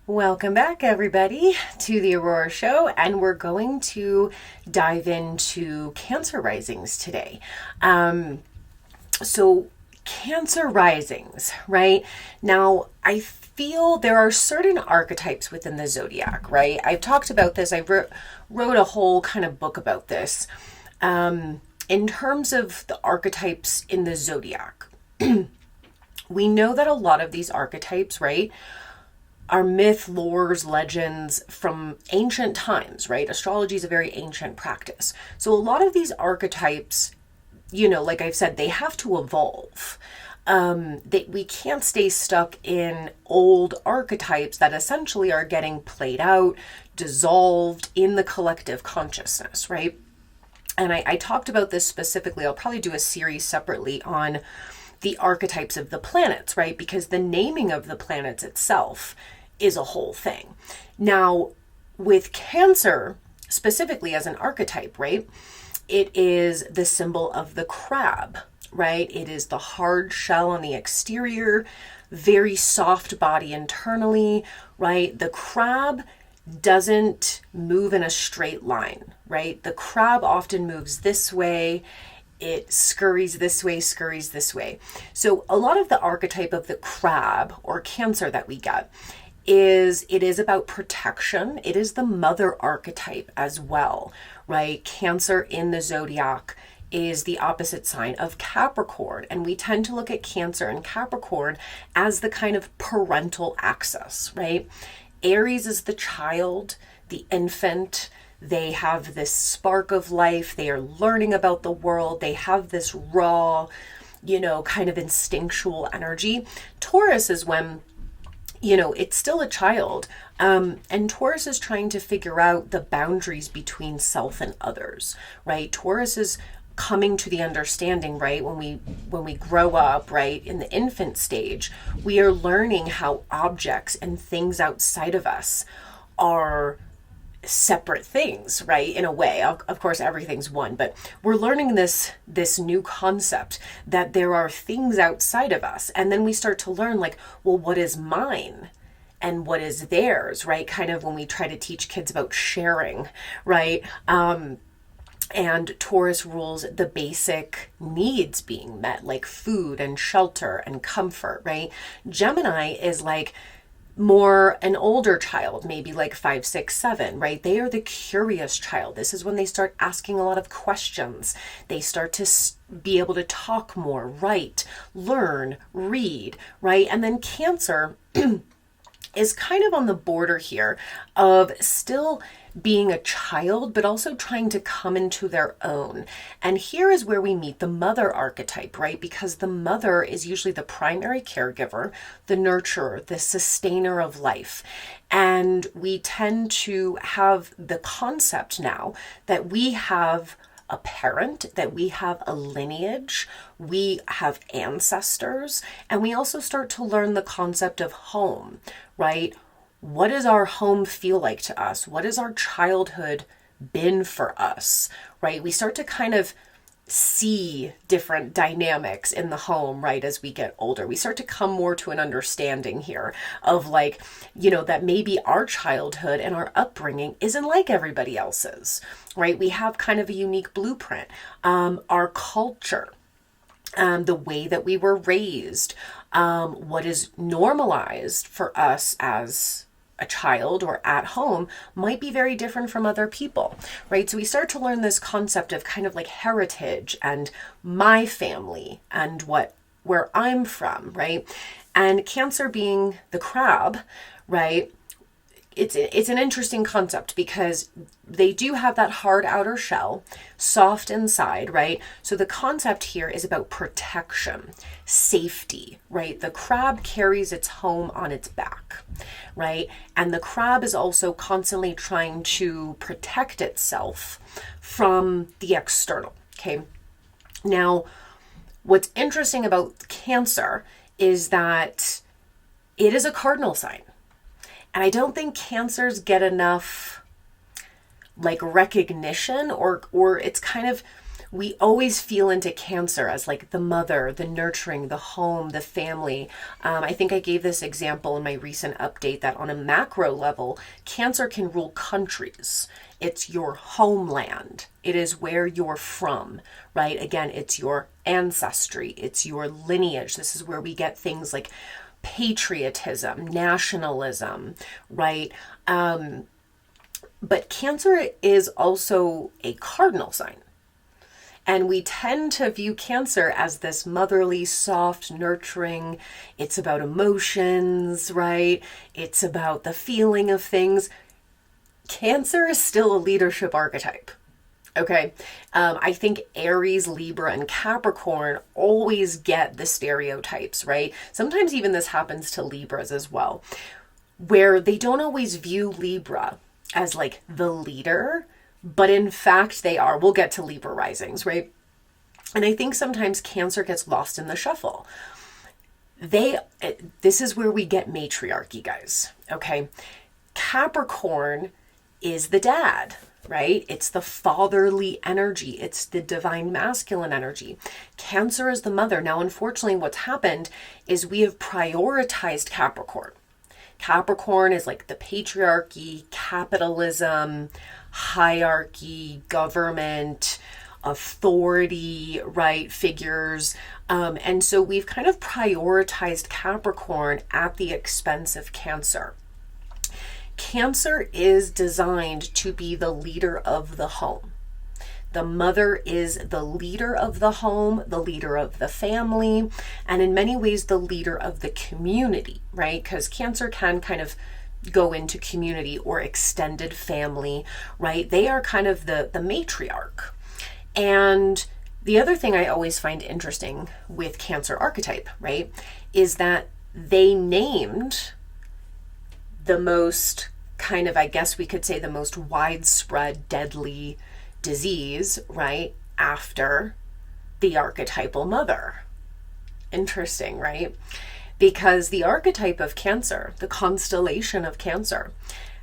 Welcome back, everybody, to the Aurora Show, and we're going to dive into Cancer risings today. So, Cancer risings, right? Now, I feel there are certain archetypes within the zodiac, right? I've talked about this, wrote a whole kind of book about this. In terms of the archetypes in the zodiac, we know that a lot of these archetypes, right, are myth, lores, legends from ancient times, right? Astrology is a very ancient practice. So a lot of these archetypes, like I've said, they have to evolve. We can't stay stuck in old archetypes that essentially are getting played out, dissolved in the collective consciousness, right? And I talked about this specifically. I'll probably do a series separately on the archetypes of the planets, right? Because the naming of the planets itself is a whole thing. Now, with Cancer, specifically as an archetype, right? It is the symbol of the crab, right? It is the hard shell on the exterior, very soft body internally, right? The crab doesn't move in a straight line, right? The crab often moves this way. It scurries this way, scurries this way. So a lot of the archetype of the crab or Cancer that we get it is about protection. It is the mother archetype as well, right? Cancer in the zodiac is the opposite sign of Capricorn. And we tend to look at Cancer and Capricorn as the kind of parental axis, right? Aries is the child, the infant. They have this spark of life. They are learning about the world. They have this raw, kind of instinctual energy. Taurus is when it's still a child. And Taurus is trying to figure out the boundaries between self and others, right? Taurus is coming to the understanding, right? When we grow up, right, in the infant stage, we are learning how objects and things outside of us are separate things, right? In a way, of course, everything's one, but we're learning this new concept that there are things outside of us. And then we start to learn, like, well, what is mine and what is theirs, right? Kind of when we try to teach kids about sharing, right? And Taurus rules the basic needs being met, like food and shelter and comfort, right? Gemini is like more an older child, maybe like 5, 6, 7, right? They are the curious child. This is when they start asking a lot of questions. They start to be able to talk more, write, learn, read, right? And then Cancer is kind of on the border here of still being a child, but also trying to come into their own. And here is where we meet the mother archetype, right? Because the mother is usually the primary caregiver, the nurturer, the sustainer of life. And we tend to have the concept now that we have a parent, that we have a lineage, we have ancestors, and we also start to learn the concept of home, right? What does our home feel like to us? What has our childhood been for us, right? We start to kind of see different dynamics in the home, right? As we get older, we start to come more to an understanding here of like, that maybe our childhood and our upbringing isn't like everybody else's, right? We have kind of a unique blueprint. Our culture, the way that we were raised, what is normalized for us as a child or at home might be very different from other people, right? So we start to learn this concept of kind of like heritage and my family and where I'm from, right? And Cancer being the crab, right? It's an interesting concept because they do have that hard outer shell, soft inside, right? So the concept here is about protection, safety, right? The crab carries its home on its back, right? And the crab is also constantly trying to protect itself from the external, okay? Now, what's interesting about Cancer is that it is a cardinal sign. And I don't think Cancers get enough like recognition or it's kind of We always feel into Cancer as like the mother, the nurturing, the home, the family. I think I gave this example in my recent update that on a macro level, Cancer can rule countries. It's your homeland. It is where you're from, right? Again, it's your ancestry. It's your lineage. This is where we get things like patriotism, nationalism, right? But Cancer is also a cardinal sign. And we tend to view Cancer as this motherly, soft, nurturing. It's about emotions, right? It's about the feeling of things. Cancer is still a leadership archetype. Okay. I think Aries, Libra, and Capricorn always get the stereotypes, right? Sometimes even this happens to Libras as well, where they don't always view Libra as like the leader, but in fact they are. We'll get to Libra risings, right? And I think sometimes Cancer gets lost in the shuffle. This is where we get matriarchy, guys. Okay. Capricorn is the dad, right? It's the fatherly energy. It's the divine masculine energy. Cancer is the mother. Now, unfortunately, what's happened is we have prioritized Capricorn. Capricorn is like the patriarchy, capitalism, hierarchy, government, authority, right? Figures. And so we've kind of prioritized Capricorn at the expense of Cancer. Cancer is designed to be the leader of the home. The mother is the leader of the home, the leader of the family, and in many ways the leader of the community, right? Because Cancer can kind of go into community or extended family, right? They are kind of the matriarch. And the other thing I always find interesting with Cancer archetype, right, is that they named the most kind of, I guess we could say, the most widespread deadly disease, right, after the archetypal mother. Interesting, right? Because the archetype of Cancer, the constellation of Cancer,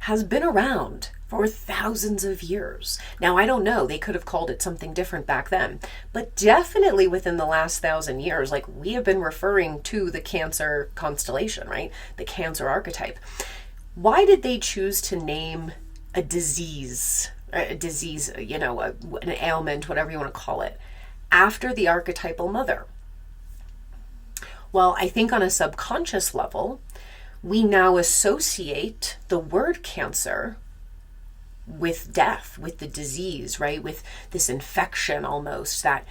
has been around for thousands of years. Now, I don't know, they could have called it something different back then, but definitely within the last 1,000 years, like we have been referring to the Cancer constellation, right? The Cancer archetype. Why did they choose to name a disease, an ailment, whatever you want to call it, after the archetypal mother? Well, I think on a subconscious level, we now associate the word Cancer with death, with the disease, right? With this infection almost that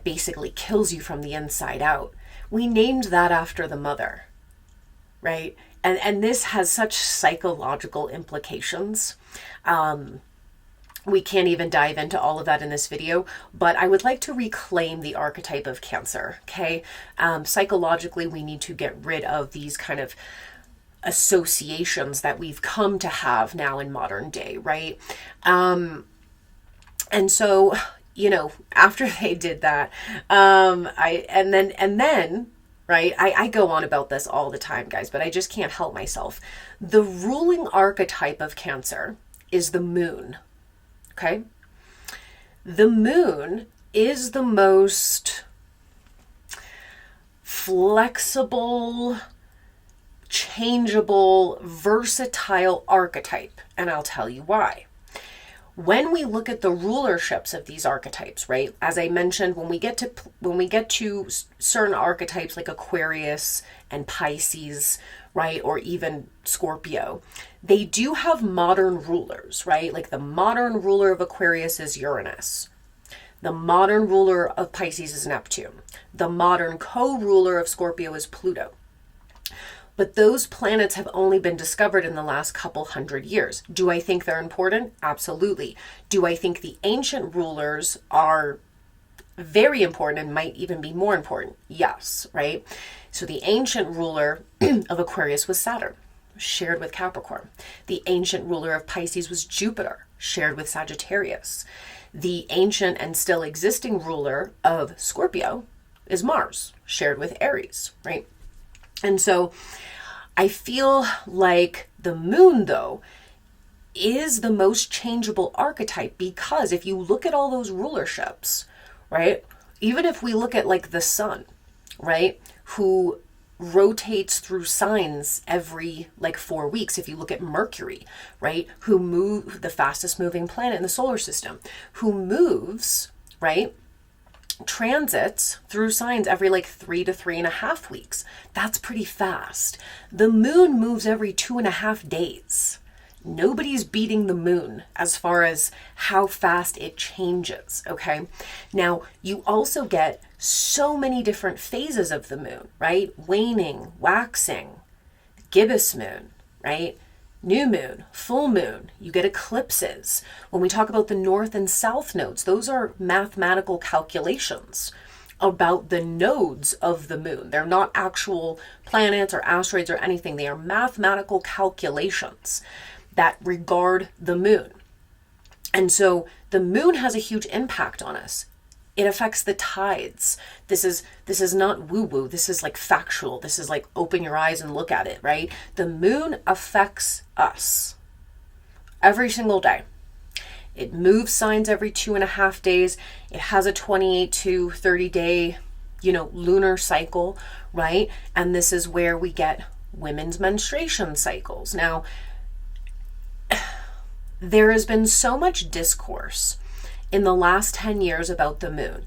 basically kills you from the inside out. We named that after the mother, right? And this has such psychological implications. We can't even dive into all of that in this video, but I would like to reclaim the archetype of Cancer, okay? Psychologically, we need to get rid of these kind of associations that we've come to have now in modern day, right? And so, after they did that, and then, right? I go on about this all the time, guys, but I just can't help myself. The ruling archetype of Cancer is the moon, okay? The moon is the most flexible, changeable, versatile archetype, and I'll tell you why. When we look at the rulerships of these archetypes, right? As I mentioned, when we get to certain archetypes like Aquarius and Pisces, right, or even Scorpio, they do have modern rulers, right? Like the modern ruler of Aquarius is Uranus. The modern ruler of Pisces is Neptune. The modern co-ruler of Scorpio is Pluto. But those planets have only been discovered in the last couple hundred years. Do I think they're important? Absolutely. Do I think the ancient rulers are very important and might even be more important? Yes, right? So the ancient ruler of Aquarius was Saturn, shared with Capricorn. The ancient ruler of Pisces was Jupiter, shared with Sagittarius. The ancient and still existing ruler of Scorpio is Mars, shared with Aries, right? And so I feel like the moon, though, is the most changeable archetype because if you look at all those rulerships, right? Even if we look at like the sun, right, who rotates through signs every like 4 weeks. If you look at Mercury, right, who move the fastest moving planet in the solar system, who moves, right, transits through signs every like 3 to 3.5 weeks. That's pretty fast. The moon moves every 2.5 days. Nobody's beating the moon as far as how fast it changes, okay? Now, you also get so many different phases of the moon, right? Waning, waxing, gibbous moon, right? New moon, full moon, you get eclipses. When we talk about the north and south nodes, those are mathematical calculations about the nodes of the moon. They're not actual planets or asteroids or anything. They are mathematical calculations that regard the moon. And so the moon has a huge impact on us. It affects the tides. This is not woo-woo. This is like factual. This is like open your eyes and look at it, right? The moon affects us every single day. It moves signs every 2.5 days. It has a 28 to 30 day, lunar cycle, right? And this is where we get women's menstruation cycles. Now, there has been so much discourse in the last 10 years about the moon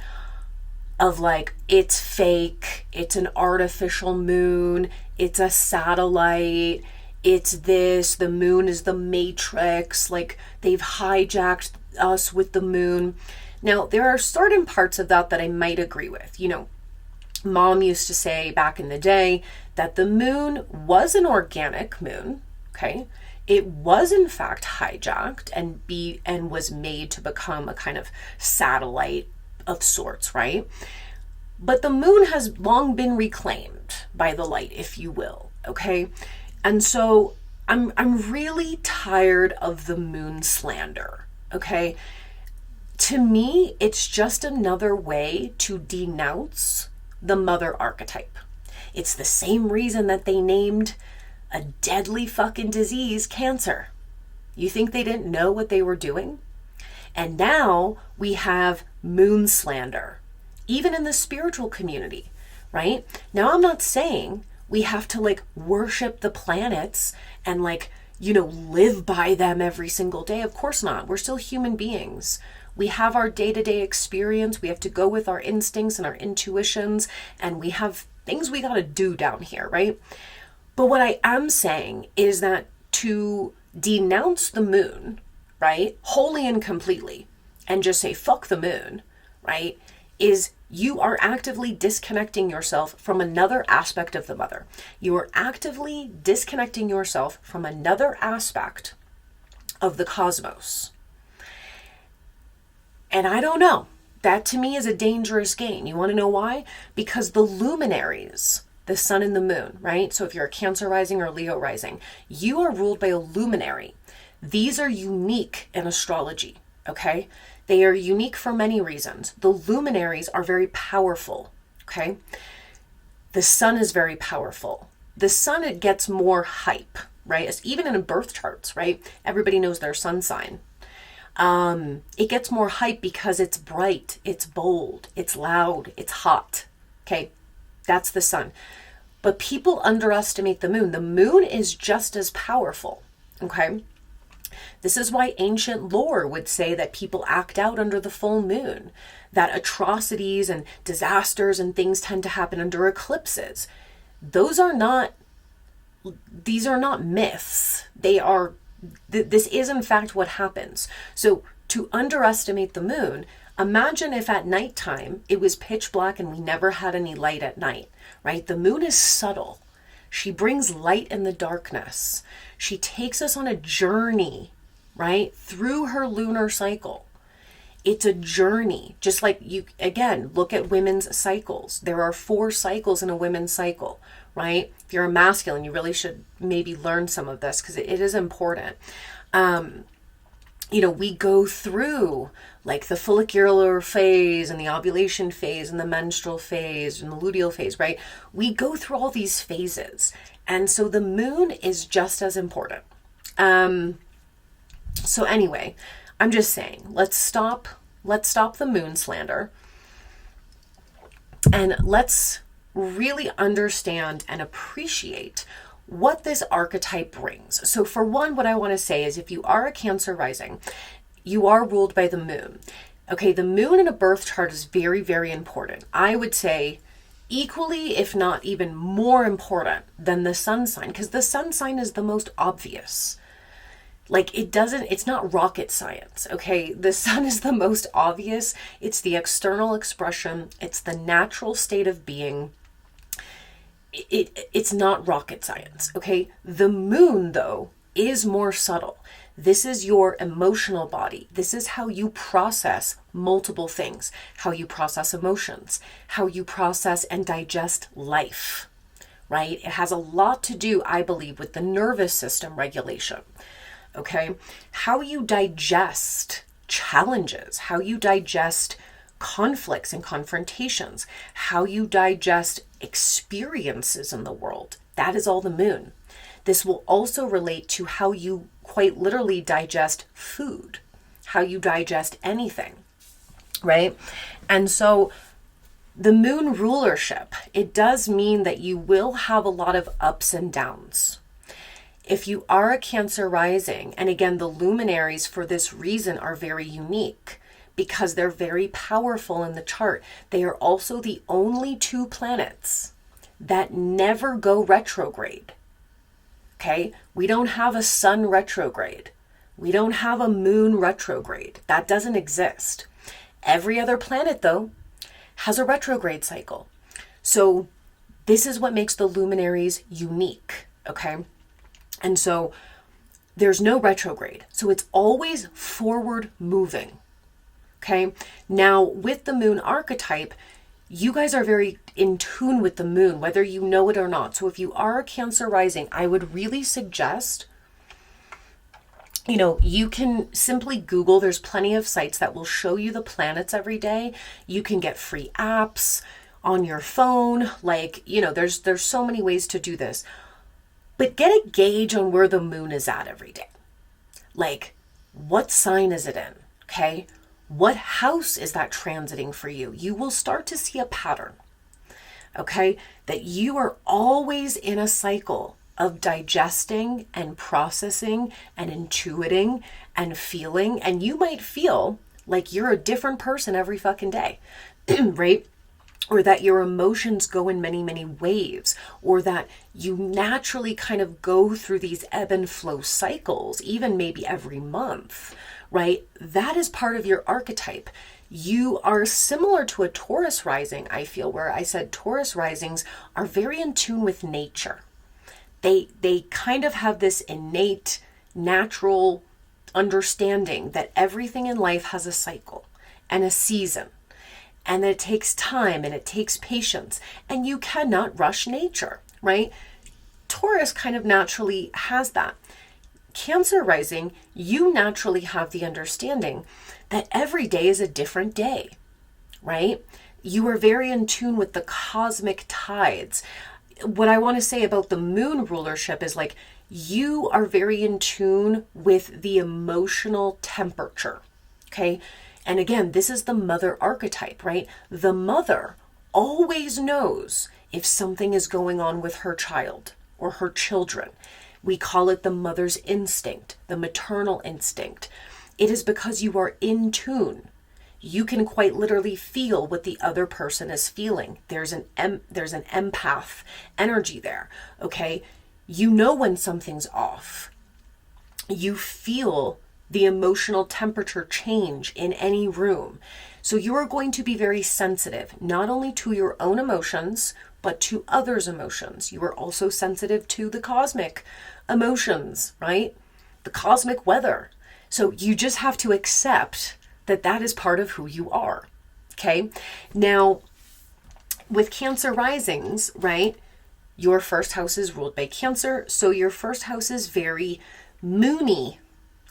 of like, it's fake, it's an artificial moon, it's a satellite, it's this, the moon is the matrix, like they've hijacked us with the moon. Now, there are certain parts of that I might agree with. Mom used to say back in the day that the moon was an organic moon, okay? It was in fact hijacked and was made to become a kind of satellite of sorts, right? But the moon has long been reclaimed by the light, if you will, okay? And so I'm really tired of the moon slander, okay? To me, it's just another way to denounce the mother archetype. It's the same reason that they named a deadly fucking disease cancer. You think they didn't know what they were doing? And now we have moon slander, even in the spiritual community, right? Now, I'm not saying we have to like worship the planets and like, live by them every single day. Of course not. We're still human beings. We have our day-to-day experience. We have to go with our instincts and our intuitions, and we have things we got to do down here, right? But what I am saying is that to denounce the moon, right, wholly and completely, and just say, fuck the moon, right, is you are actively disconnecting yourself from another aspect of the mother. You are actively disconnecting yourself from another aspect of the cosmos. And I don't know. That to me is a dangerous game. You want to know why? Because the luminaries, the sun and the moon, right? So if you're a Cancer rising or Leo rising, you are ruled by a luminary. These are unique in astrology, okay? They are unique for many reasons. The luminaries are very powerful, okay? The sun is very powerful. The sun, it gets more hype, right? It's even in birth charts, right? Everybody knows their sun sign. It gets more hype because it's bright, it's bold, it's loud, it's hot, okay? That's the sun. But people underestimate the moon. The moon is just as powerful, okay? This is why ancient lore would say that people act out under the full moon, that atrocities and disasters and things tend to happen under eclipses. These are not myths. This is in fact what happens. So to underestimate the moon, imagine if at nighttime it was pitch black and we never had any light at night, right? The moon is subtle. She brings light in the darkness. She takes us on a journey, right? Through her lunar cycle. It's a journey. Just like you, again, look at women's cycles. There are 4 cycles in a women's cycle, right? If you're a masculine, you really should maybe learn some of this because it is important. We go through like the follicular phase and the ovulation phase and the menstrual phase and the luteal phase, right? We go through all these phases. And so the moon is just as important. So anyway, I'm just saying, let's stop the moon slander. And let's really understand and appreciate what this archetype brings. So for one, what I want to say is if you are a Cancer rising, you are ruled by the moon. Okay, the moon in a birth chart is very, very important. I would say equally, if not even more important than the sun sign, because the sun sign is the most obvious. Like it's not rocket science, okay? The sun is the most obvious. It's the external expression. It's the natural state of being. It's not rocket science, okay? The moon, though, is more subtle. This is your emotional body. This is how you process multiple things, how you process emotions, how you process and digest life, right? It has a lot to do, I believe, with the nervous system regulation. Okay, how you digest challenges, how you digest conflicts and confrontations, how you digest experiences in the world. That is all the moon. This will also relate to how you quite literally digest food, how you digest anything, right? And so the moon rulership, it does mean that you will have a lot of ups and downs. If you are a Cancer rising, and again, the luminaries for this reason are very unique because they're very powerful in the chart. They are also the only two planets that never go retrograde. Okay? We don't have a sun retrograde. We don't have a moon retrograde. That doesn't exist. Every other planet, though, has a retrograde cycle. So this is what makes the luminaries unique. Okay? And so there's no retrograde. So it's always forward moving. Okay. Now with the moon archetype, you guys are very in tune with the moon, whether you know it or not. So if you are a Cancer rising, I would really suggest, you can simply Google. There's plenty of sites that will show you the planets every day. You can get free apps on your phone. There's so many ways to do this. But get a gauge on where the moon is at every day. Like, what sign is it in? Okay? What house is that transiting for you? You will start to see a pattern. Okay? That you are always in a cycle of digesting and processing and intuiting and feeling. And you might feel like you're a different person every fucking day, right? Or that your emotions go in many, many waves, or that you naturally kind of go through these ebb and flow cycles, even maybe every month, right? That is part of your archetype. You are similar to a Taurus rising, I feel, where I said Taurus risings are very in tune with nature. They kind of have this innate, natural understanding that everything in life has a cycle and a season. And that it takes time and it takes patience, and you cannot rush nature, right? Taurus kind of naturally has that. Cancer rising, you naturally have the understanding that every day is a different day, right? You are very in tune with the cosmic tides. What I want to say about the moon rulership is you are very in tune with the emotional temperature, okay? And again, this is the mother archetype, right? The mother always knows if something is going on with her child or her children. We call it the mother's instinct, the maternal instinct. It is because you are in tune. You can quite literally feel what the other person is feeling. There's an empath energy there, okay? You know when something's off. You feel the emotional temperature change in any room. So you are going to be very sensitive, not only to your own emotions, but to others' emotions. You are also sensitive to the cosmic emotions, right? The cosmic weather. So you just have to accept that that is part of who you are. Okay. Now, with Cancer risings, right? Your first house is ruled by Cancer. So your first house is very moony.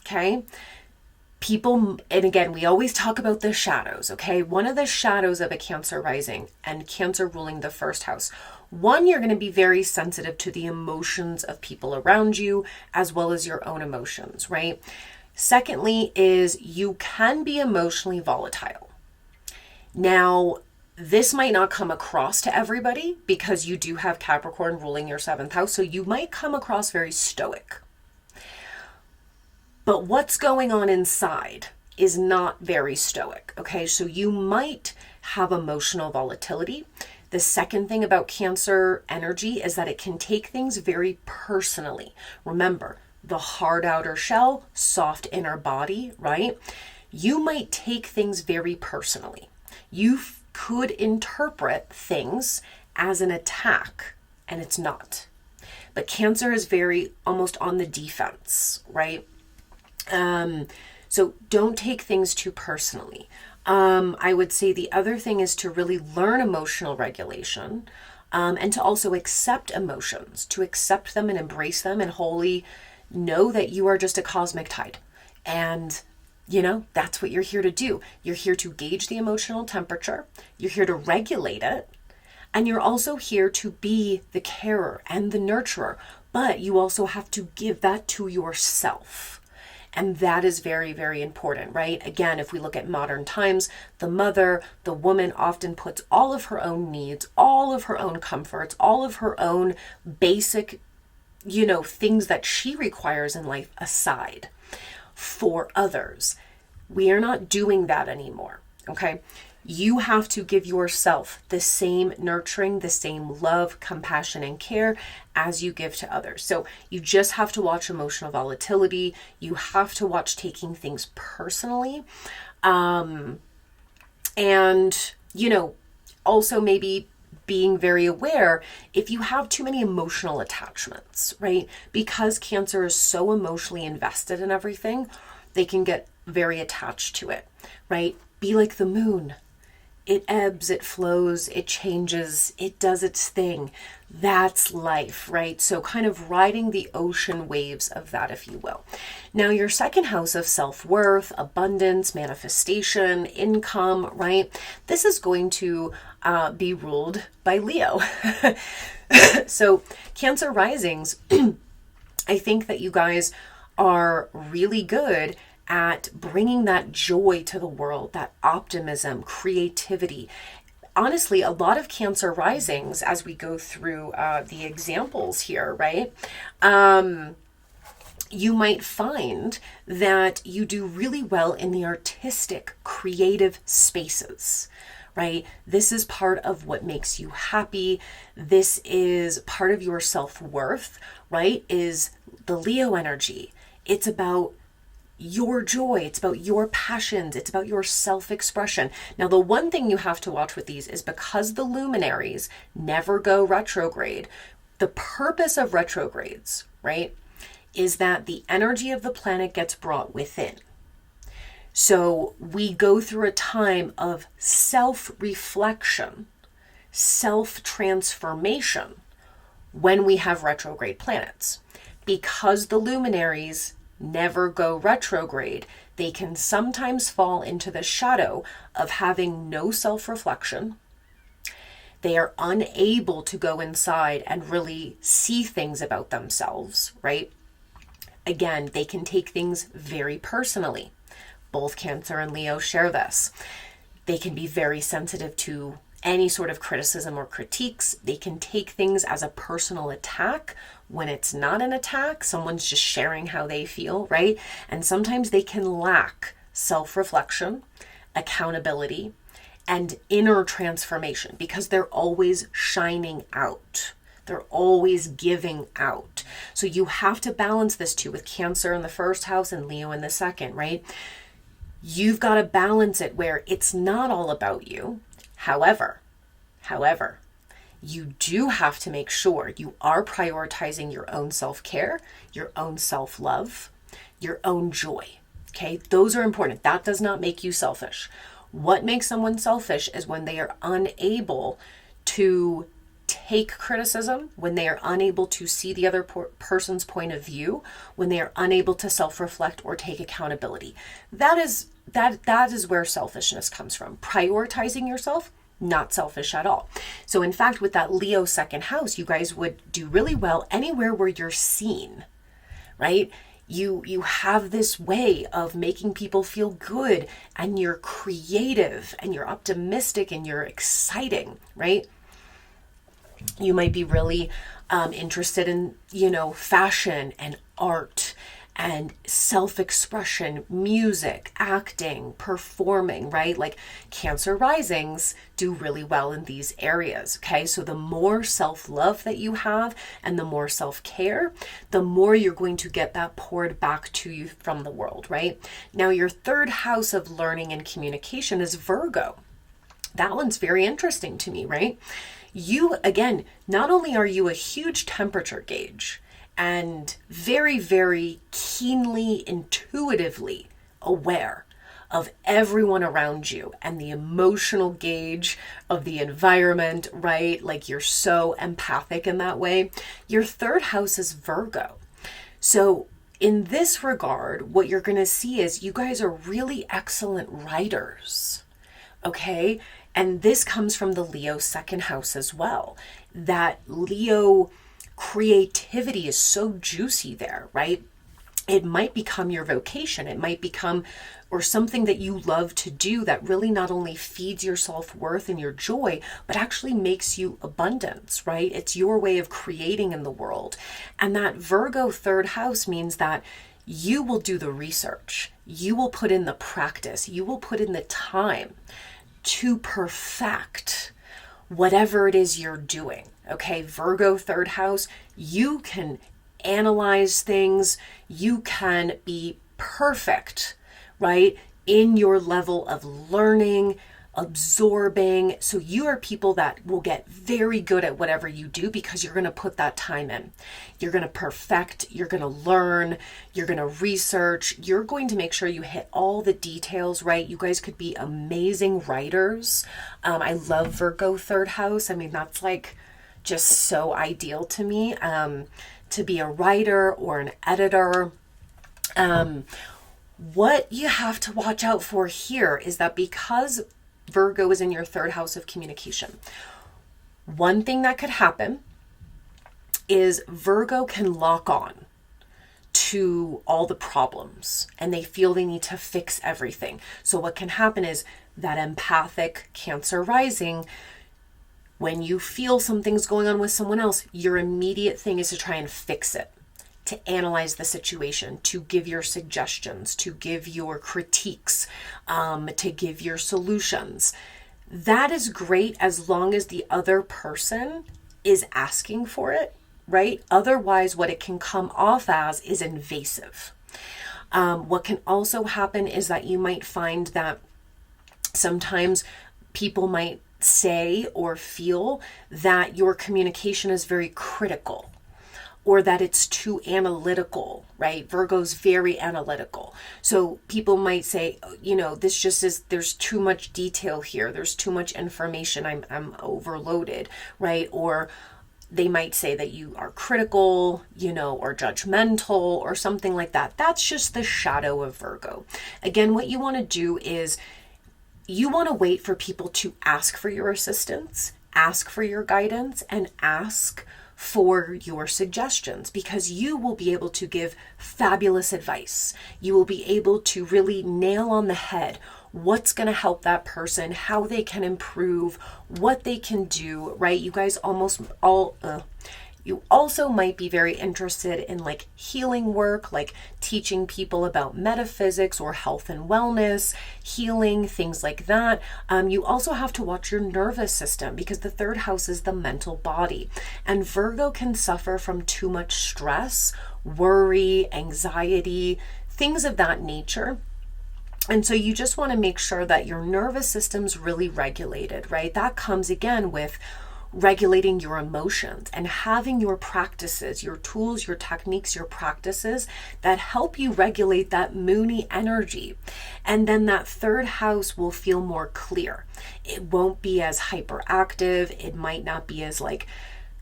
Okay. People, and again, we always talk about the shadows, okay? One of the shadows of a Cancer rising and Cancer ruling the first house. One, you're going to be very sensitive to the emotions of people around you, as well as your own emotions, right? Secondly is you can be emotionally volatile. Now, This might not come across to everybody because you do have Capricorn ruling your 7th house, so you might come across very stoic. But what's going on inside is not very stoic, okay? So you might have emotional volatility. The second thing about Cancer energy is that it can take things very personally. Remember, the hard outer shell, soft inner body, right? You might take things very personally. You could interpret things as an attack, and it's not. But Cancer is very almost on the defense, right? So don't take things too personally. I would say the other thing is to really learn emotional regulation, and to also accept emotions, to accept them and embrace them and wholly know that you are just a cosmic tide. And that's what you're here to do. You're here to gauge the emotional temperature. You're here to regulate it. And you're also here to be the carer and the nurturer. But you also have to give that to yourself. And that is very, very important, right? Again, if we look at modern times, the mother, the woman often puts all of her own needs, all of her own comforts, all of her own basic, things that she requires in life aside for others. We are not doing that anymore, okay? You have to give yourself the same nurturing, the same love, compassion, and care as you give to others. So you just have to watch emotional volatility. You have to watch taking things personally. And, also maybe being very aware if you have too many emotional attachments, right? Because Cancer is so emotionally invested in everything, they can get very attached to it, right? Be like the moon. It ebbs, it flows, it changes, it does its thing. That's life, right? So kind of riding the ocean waves of that, if you will. Now, your 2nd house of self-worth, abundance, manifestation, income, right? This is going to be ruled by Leo. So Cancer risings, I think that you guys are really good at bringing that joy to the world, that optimism, creativity. Honestly, a lot of Cancer risings, as we go through the examples here, right? You might find that you do really well in the artistic, creative spaces, right? This is part of what makes you happy. This is part of your self-worth, right? Is the Leo energy. It's about your joy, it's about your passions, it's about your self-expression. Now, the one thing you have to watch with these is because the luminaries never go retrograde, the purpose of retrogrades, right, is that the energy of the planet gets brought within. So we go through a time of self-reflection, self-transformation when we have retrograde planets. Because the luminaries never go retrograde, they can sometimes fall into the shadow of having no self-reflection. They are unable to go inside and really see things about themselves, right? Again, they can take things very personally. Both Cancer and Leo share this. They can be very sensitive to any sort of criticism or critiques. They can take things as a personal attack when it's not an attack. Someone's just sharing how they feel, right? And sometimes they can lack self-reflection, accountability, and inner transformation because they're always shining out. They're always giving out. So you have to balance this too with Cancer in the 1st house and Leo in the 2nd, right? You've got to balance it where it's not all about you. However, you do have to make sure you are prioritizing your own self-care, your own self-love, your own joy. Okay, those are important. That does not make you selfish. What makes someone selfish is when they are unable to take criticism, when they are unable to see the other person's point of view, when they are unable to self-reflect or take accountability. That is where selfishness comes from. Prioritizing yourself, not selfish at all. So in fact, with that Leo 2nd house, you guys would do really well anywhere where you're seen, right? You have this way of making people feel good, and you're creative and you're optimistic and you're exciting, right? You might be really interested in, fashion and art and self-expression, music, acting, performing, right? Like Cancer risings do really well in these areas, okay? So the more self-love that you have and the more self-care, the more you're going to get that poured back to you from the world, right? Now, your third house of learning and communication is Virgo. That one's very interesting to me, right? You, again, not only are you a huge temperature gauge, and very, very keenly, intuitively aware of everyone around you and the emotional gauge of the environment, right? Like you're so empathic in that way. Your third house is Virgo. So in this regard, what you're going to see is you guys are really excellent writers, okay? And this comes from the Leo second house as well. That Leo creativity is so juicy there, right? It might become your vocation. It might become, or something that you love to do that really not only feeds your self-worth and your joy, but actually makes you abundance, right? It's your way of creating in the world. And that Virgo third house means that you will do the research. You will put in the practice. You will put in the time to perfect whatever it is you're doing. Okay, Virgo third house, you can analyze things, you can be perfect, right, in your level of learning, absorbing. So you are people that will get very good at whatever you do because you're going to put that time in. You're going to perfect, you're going to learn, you're going to research, you're going to make sure you hit all the details, right? You guys could be amazing writers. I love Virgo third house. I mean, that's like just so ideal to me, to be a writer or an editor. What you have to watch out for here is that because Virgo is in your third house of communication, one thing that could happen is Virgo can lock on to all the problems and they feel they need to fix everything. So what can happen is that empathic Cancer rising, when you feel something's going on with someone else, your immediate thing is to try and fix it, to analyze the situation, to give your suggestions, to give your critiques, to give your solutions. That is great as long as the other person is asking for it, right? Otherwise, what it can come off as is invasive. What can also happen is that you might find that sometimes people might say or feel that your communication is very critical or that it's too analytical, right? Virgo's very analytical. So people might say, this just is, there's too much detail here. There's too much information. I'm overloaded, right? Or they might say that you are critical, or judgmental or something like that. That's just the shadow of Virgo. Again, what you want to do is you want to wait for people to ask for your assistance, ask for your guidance, and ask for your suggestions, because you will be able to give fabulous advice. You will be able to really nail on the head what's going to help that person, how they can improve, what they can do, right? You guys you also might be very interested in like healing work, like teaching people about metaphysics or health and wellness, healing, things like that. You also have to watch your nervous system because the third house is the mental body. And Virgo can suffer from too much stress, worry, anxiety, things of that nature. And so you just want to make sure that your nervous system's really regulated, right? That comes again with regulating your emotions and having your practices, your tools, your techniques, your practices that help you regulate that moony energy. And then that third house will feel more clear. It won't be as hyperactive. It might not be as like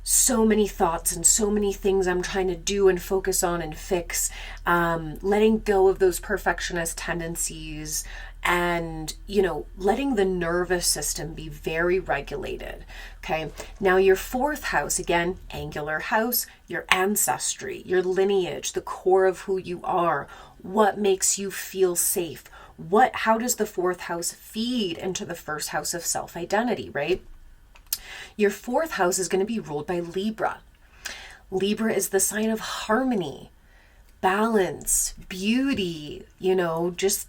so many thoughts and so many things I'm trying to do and focus on and fix, letting go of those perfectionist tendencies, and, letting the nervous system be very regulated. Okay. Now, your fourth house, again, angular house, your ancestry, your lineage, the core of who you are, what makes you feel safe. How does the fourth house feed into the first house of self-identity, right? Your fourth house is going to be ruled by Libra. Libra is the sign of harmony, balance, beauty, just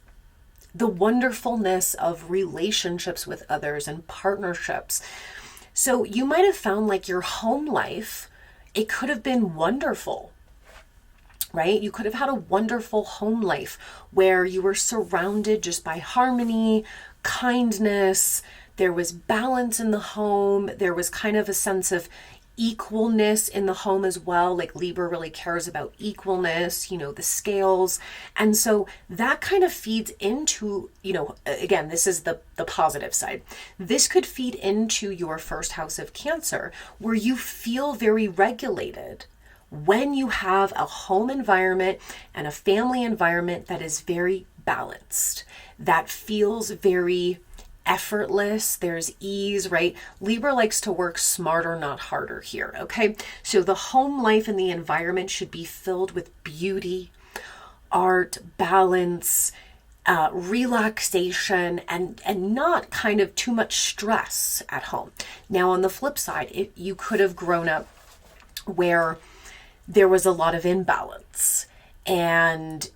the wonderfulness of relationships with others and partnerships. So you might have found like your home life, it could have been wonderful, right? You could have had a wonderful home life where you were surrounded just by harmony, kindness. There was balance in the home. There was kind of a sense of equalness in the home as well. Like Libra really cares about equalness, the scales. And so that kind of feeds into, again, this is the positive side. This could feed into your first house of Cancer, where you feel very regulated when you have a home environment and a family environment that is very balanced, that feels very effortless, there's ease, right? Libra likes to work smarter, not harder here, okay? So the home life and the environment should be filled with beauty, art, balance, relaxation, and not kind of too much stress at home. Now, on the flip side, you could have grown up where there was a lot of imbalance and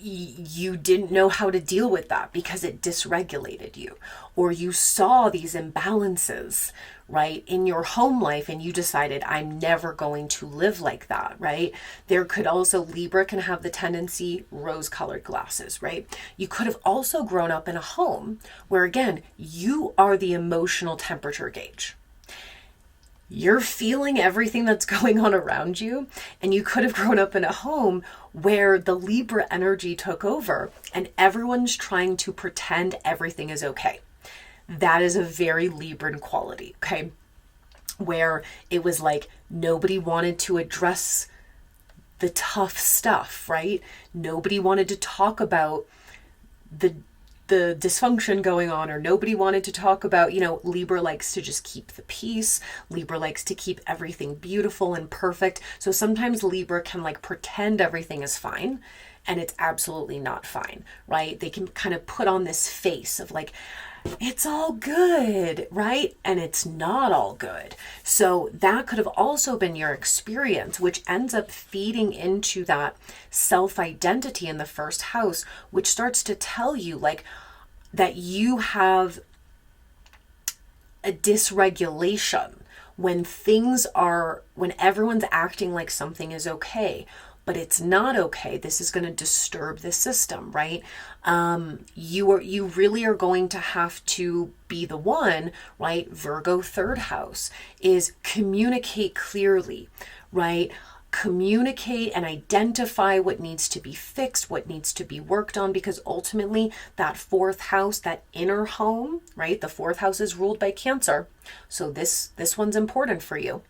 you didn't know how to deal with that because it dysregulated you, or you saw these imbalances, right, in your home life and you decided, I'm never going to live like that, right? There could also, Libra can have the tendency, rose-colored glasses, right? You could have also grown up in a home where, again, you are the emotional temperature gauge. You're feeling everything that's going on around you, and you could have grown up in a home where the Libra energy took over and everyone's trying to pretend everything is okay. That is a very Libran quality, okay? Where it was like nobody wanted to address the tough stuff, right? Nobody wanted to talk about the dysfunction going on, or nobody wanted to talk about, Libra likes to just keep the peace. Libra likes to keep everything beautiful and perfect. So sometimes Libra can like pretend everything is fine and it's absolutely not fine, right? They can kind of put on this face of like, it's all good, right? And it's not all good. So that could have also been your experience, which ends up feeding into that self-identity in the first house, which starts to tell you like that you have a dysregulation when everyone's acting like something is okay, but it's not okay. This is going to disturb the system, right? You really are going to have to be the one, right? Virgo third house is communicate clearly, right? Communicate and identify what needs to be fixed, what needs to be worked on, because ultimately that fourth house, that inner home, right? The fourth house is ruled by Cancer. So this one's important for you.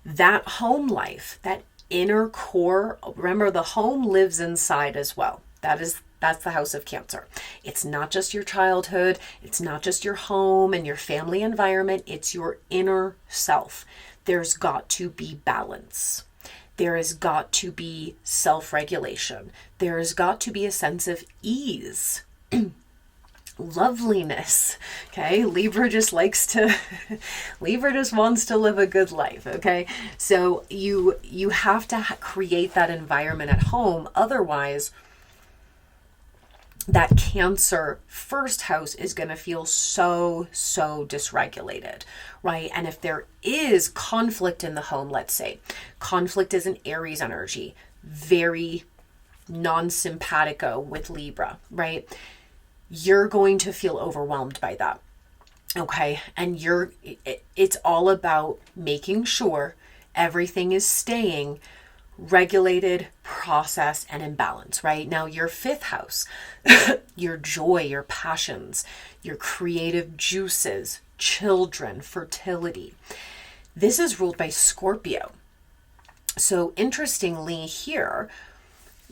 That home life, that inner core, remember the home lives inside as well. That's the house of Cancer. It's not just your childhood. It's not just your home and your family environment. It's your inner self. There's got to be balance. There has got to be self-regulation. There has got to be a sense of ease, loveliness. Okay. Libra just wants to live a good life. Okay. So you have to create that environment at home. Otherwise, that Cancer first house is going to feel so dysregulated, right? And if there is conflict in the home, let's say conflict is an Aries energy, very non-simpatico with Libra, right? You're going to feel overwhelmed by that. Okay. And it's all about making sure everything is staying regulated, processed, and in balance, right? Now, your fifth house, your joy, your passions, your creative juices, children, fertility. This is ruled by Scorpio. So interestingly here,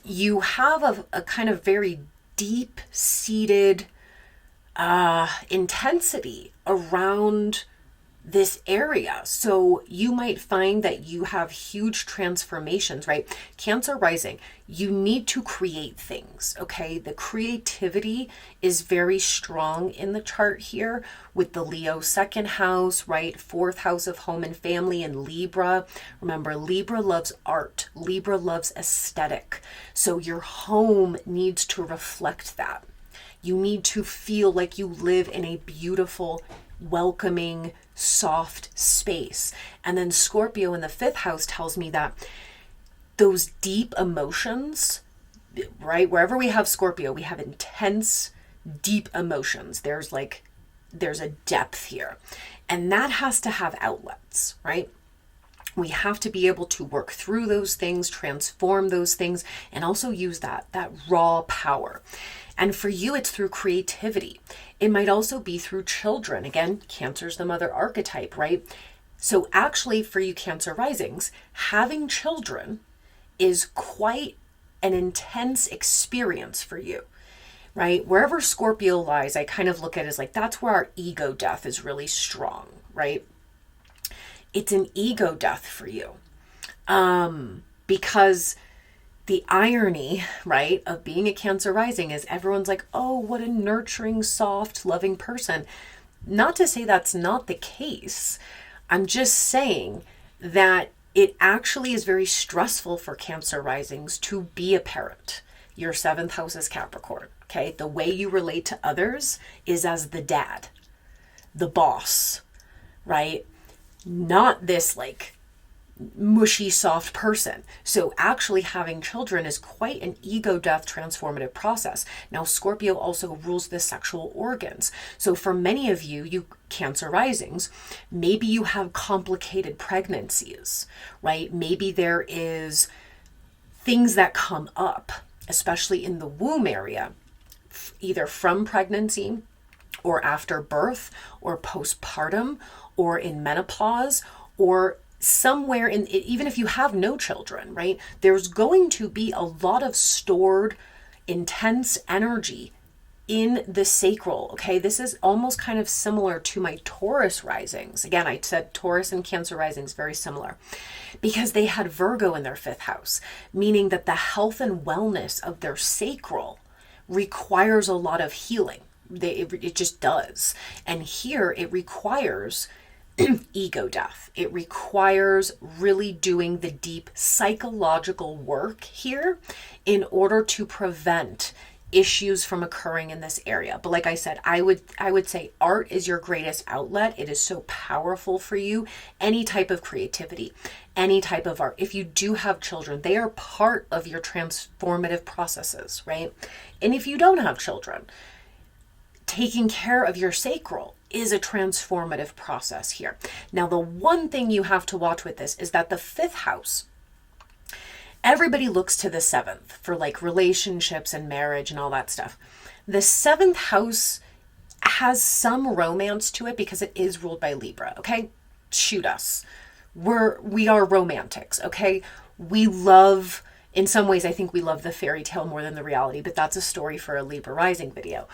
you have a kind of very deep-seated intensity around this area. So you might find that you have huge transformations, right? Cancer rising, you need to create things, okay? The creativity is very strong in the chart here with the Leo second house, right? Fourth house of home and family, and Libra. Remember, Libra loves art. Libra loves aesthetic. So your home needs to reflect that. You need to feel like you live in a beautiful, welcoming, soft space. And then Scorpio in the fifth house tells me that those deep emotions, right? Wherever we have Scorpio, we have intense, deep emotions. There's a depth here. And that has to have outlets, right? We have to be able to work through those things, transform those things, and also use that raw power. And for you, it's through creativity. It might also be through children. Again, Cancer's the mother archetype, right? So actually for you Cancer risings, having children is quite an intense experience for you, right? Wherever Scorpio lies, I kind of look at it as like, that's where our ego death is really strong, right? It's an ego death for you. Because the irony, right, of being a Cancer rising is everyone's like, oh, what a nurturing, soft, loving person. Not to say that's not the case. I'm just saying that it actually is very stressful for Cancer risings to be a parent. Your seventh house is Capricorn, okay? The way you relate to others is as the dad, the boss, right? Not this like mushy, soft person. So actually having children is quite an ego death transformative process. Now, Scorpio also rules the sexual organs. So for many of you, you Cancer risings, maybe you have complicated pregnancies, right? Maybe there is things that come up, especially in the womb area, either from pregnancy or after birth or postpartum or in menopause or somewhere in, even if you have no children, right? There's going to be a lot of stored intense energy in the sacral, okay? This is almost kind of similar to my Taurus risings. Again, I said Taurus and Cancer risings very similar because they had Virgo in their fifth house, meaning that the health and wellness of their sacral requires a lot of healing. It just does. And here it requires ego death. It requires really doing the deep psychological work here in order to prevent issues from occurring in this area. But like I said, I would say art is your greatest outlet. It is so powerful for you. Any type of creativity, any type of art. If you do have children, they are part of your transformative processes, right? And if you don't have children, taking care of your sacral is a transformative process here. Now, the one thing you have to watch with this is that the fifth house, everybody looks to the seventh for like relationships and marriage and all that stuff. The seventh house has some romance to it because it is ruled by Libra, okay? Shoot us. We are romantics, okay? We love, in some ways, I think we love the fairy tale more than the reality, but that's a story for a Libra rising video.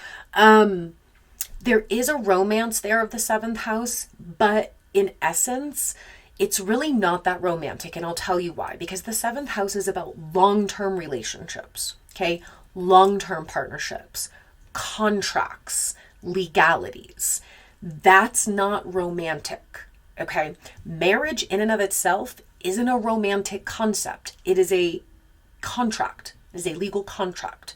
There is a romance there of the seventh house, but in essence, it's really not that romantic. And I'll tell you why. Because the seventh house is about long-term relationships, okay? Long-term partnerships, contracts, legalities. That's not romantic, okay? Marriage in and of itself isn't a romantic concept. It is a contract. It is a legal contract.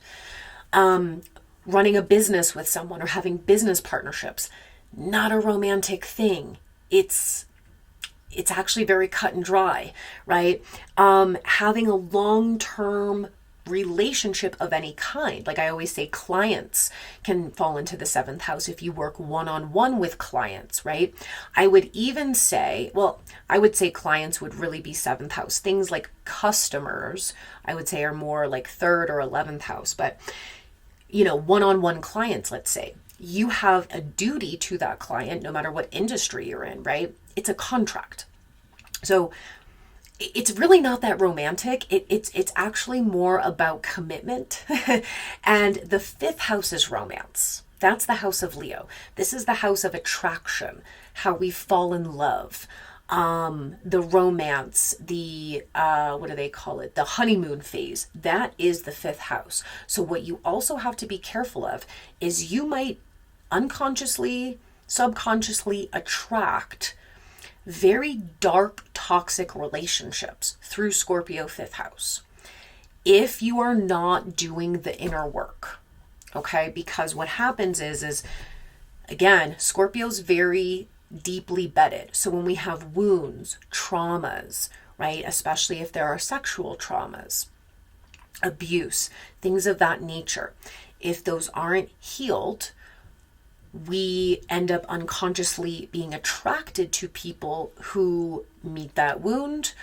Running a business with someone or having business partnerships, not a romantic thing. It's actually very cut and dry, right? Having a long-term relationship of any kind. Like I always say, clients can fall into the seventh house if you work one-on-one with clients, right? I would even say, I would say clients would really be seventh house. Things like customers, I would say are more like third or 11th house, but one-on-one clients, let's say, you have a duty to that client no matter what industry you're in, right? It's a contract. So it's really not that romantic. It's actually more about commitment. And the fifth house is romance. That's the house of Leo. This is the house of attraction, how we fall in love, the romance, the what do they call it? The honeymoon phase. That is the fifth house. So what you also have to be careful of is you might unconsciously, subconsciously attract very dark, toxic relationships through Scorpio fifth house if you are not doing the inner work. Okay, because what happens is again, Scorpio's very deeply bedded. So when we have wounds, traumas, right, especially if there are sexual traumas, abuse, things of that nature, if those aren't healed, we end up unconsciously being attracted to people who meet that wound.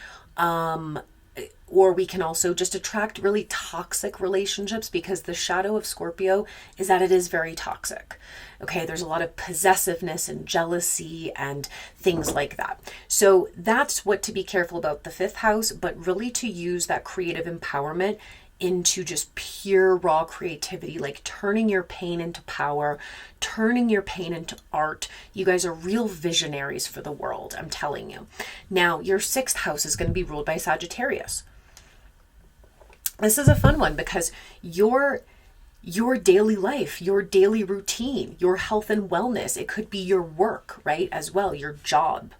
Or we can also just attract really toxic relationships, because the shadow of Scorpio is that it is very toxic. Okay, there's a lot of possessiveness and jealousy and things like that. So that's what to be careful about the fifth house, but really to use that creative empowerment into just pure raw creativity, like turning your pain into power, turning your pain into art. You guys are real visionaries for the world, I'm telling you. Now, your sixth house is going to be ruled by Sagittarius. This is a fun one because your daily life, your daily routine, your health and wellness, it could be your work, right, as well, your job,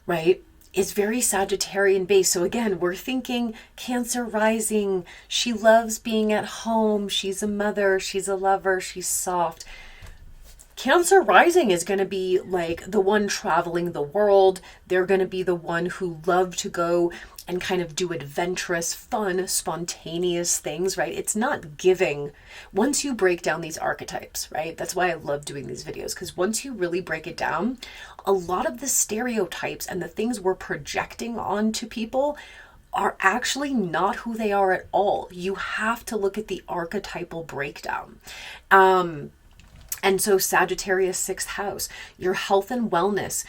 right, is very Sagittarian based. So again, we're thinking Cancer rising, she loves being at home, she's a mother, she's a lover, she's soft. Cancer rising is going to be like the one traveling the world. They're going to be the one who love to go and kind of do adventurous, fun, spontaneous things, right? It's not giving. Once you break down these archetypes, right? That's why I love doing these videos, because once you really break it down, a lot of the stereotypes and the things we're projecting onto people are actually not who they are at all. You have to look at the archetypal breakdown. And so Sagittarius sixth house, your health and wellness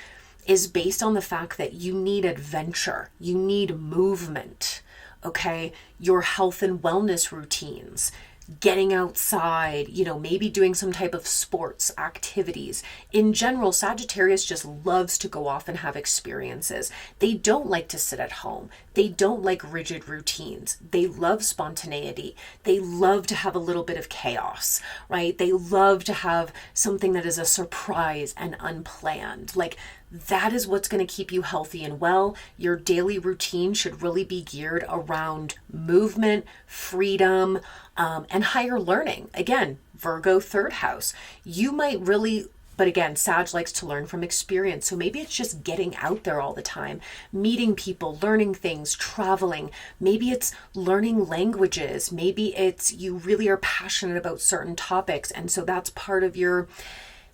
is based on the fact that you need adventure, you need movement, okay? Your health and wellness routines, getting outside, maybe doing some type of sports activities. In general, Sagittarius just loves to go off and have experiences. They don't like to sit at home. They don't like rigid routines. They love spontaneity. They love to have a little bit of chaos, right? They love to have something that is a surprise and unplanned. Like, that is what's going to keep you healthy and well. Your daily routine should really be geared around movement, freedom, and higher learning. Again, Virgo third house. You might really, but again, Sag likes to learn from experience. So maybe it's just getting out there all the time, meeting people, learning things, traveling. Maybe it's learning languages. Maybe it's you really are passionate about certain topics. And so that's part of your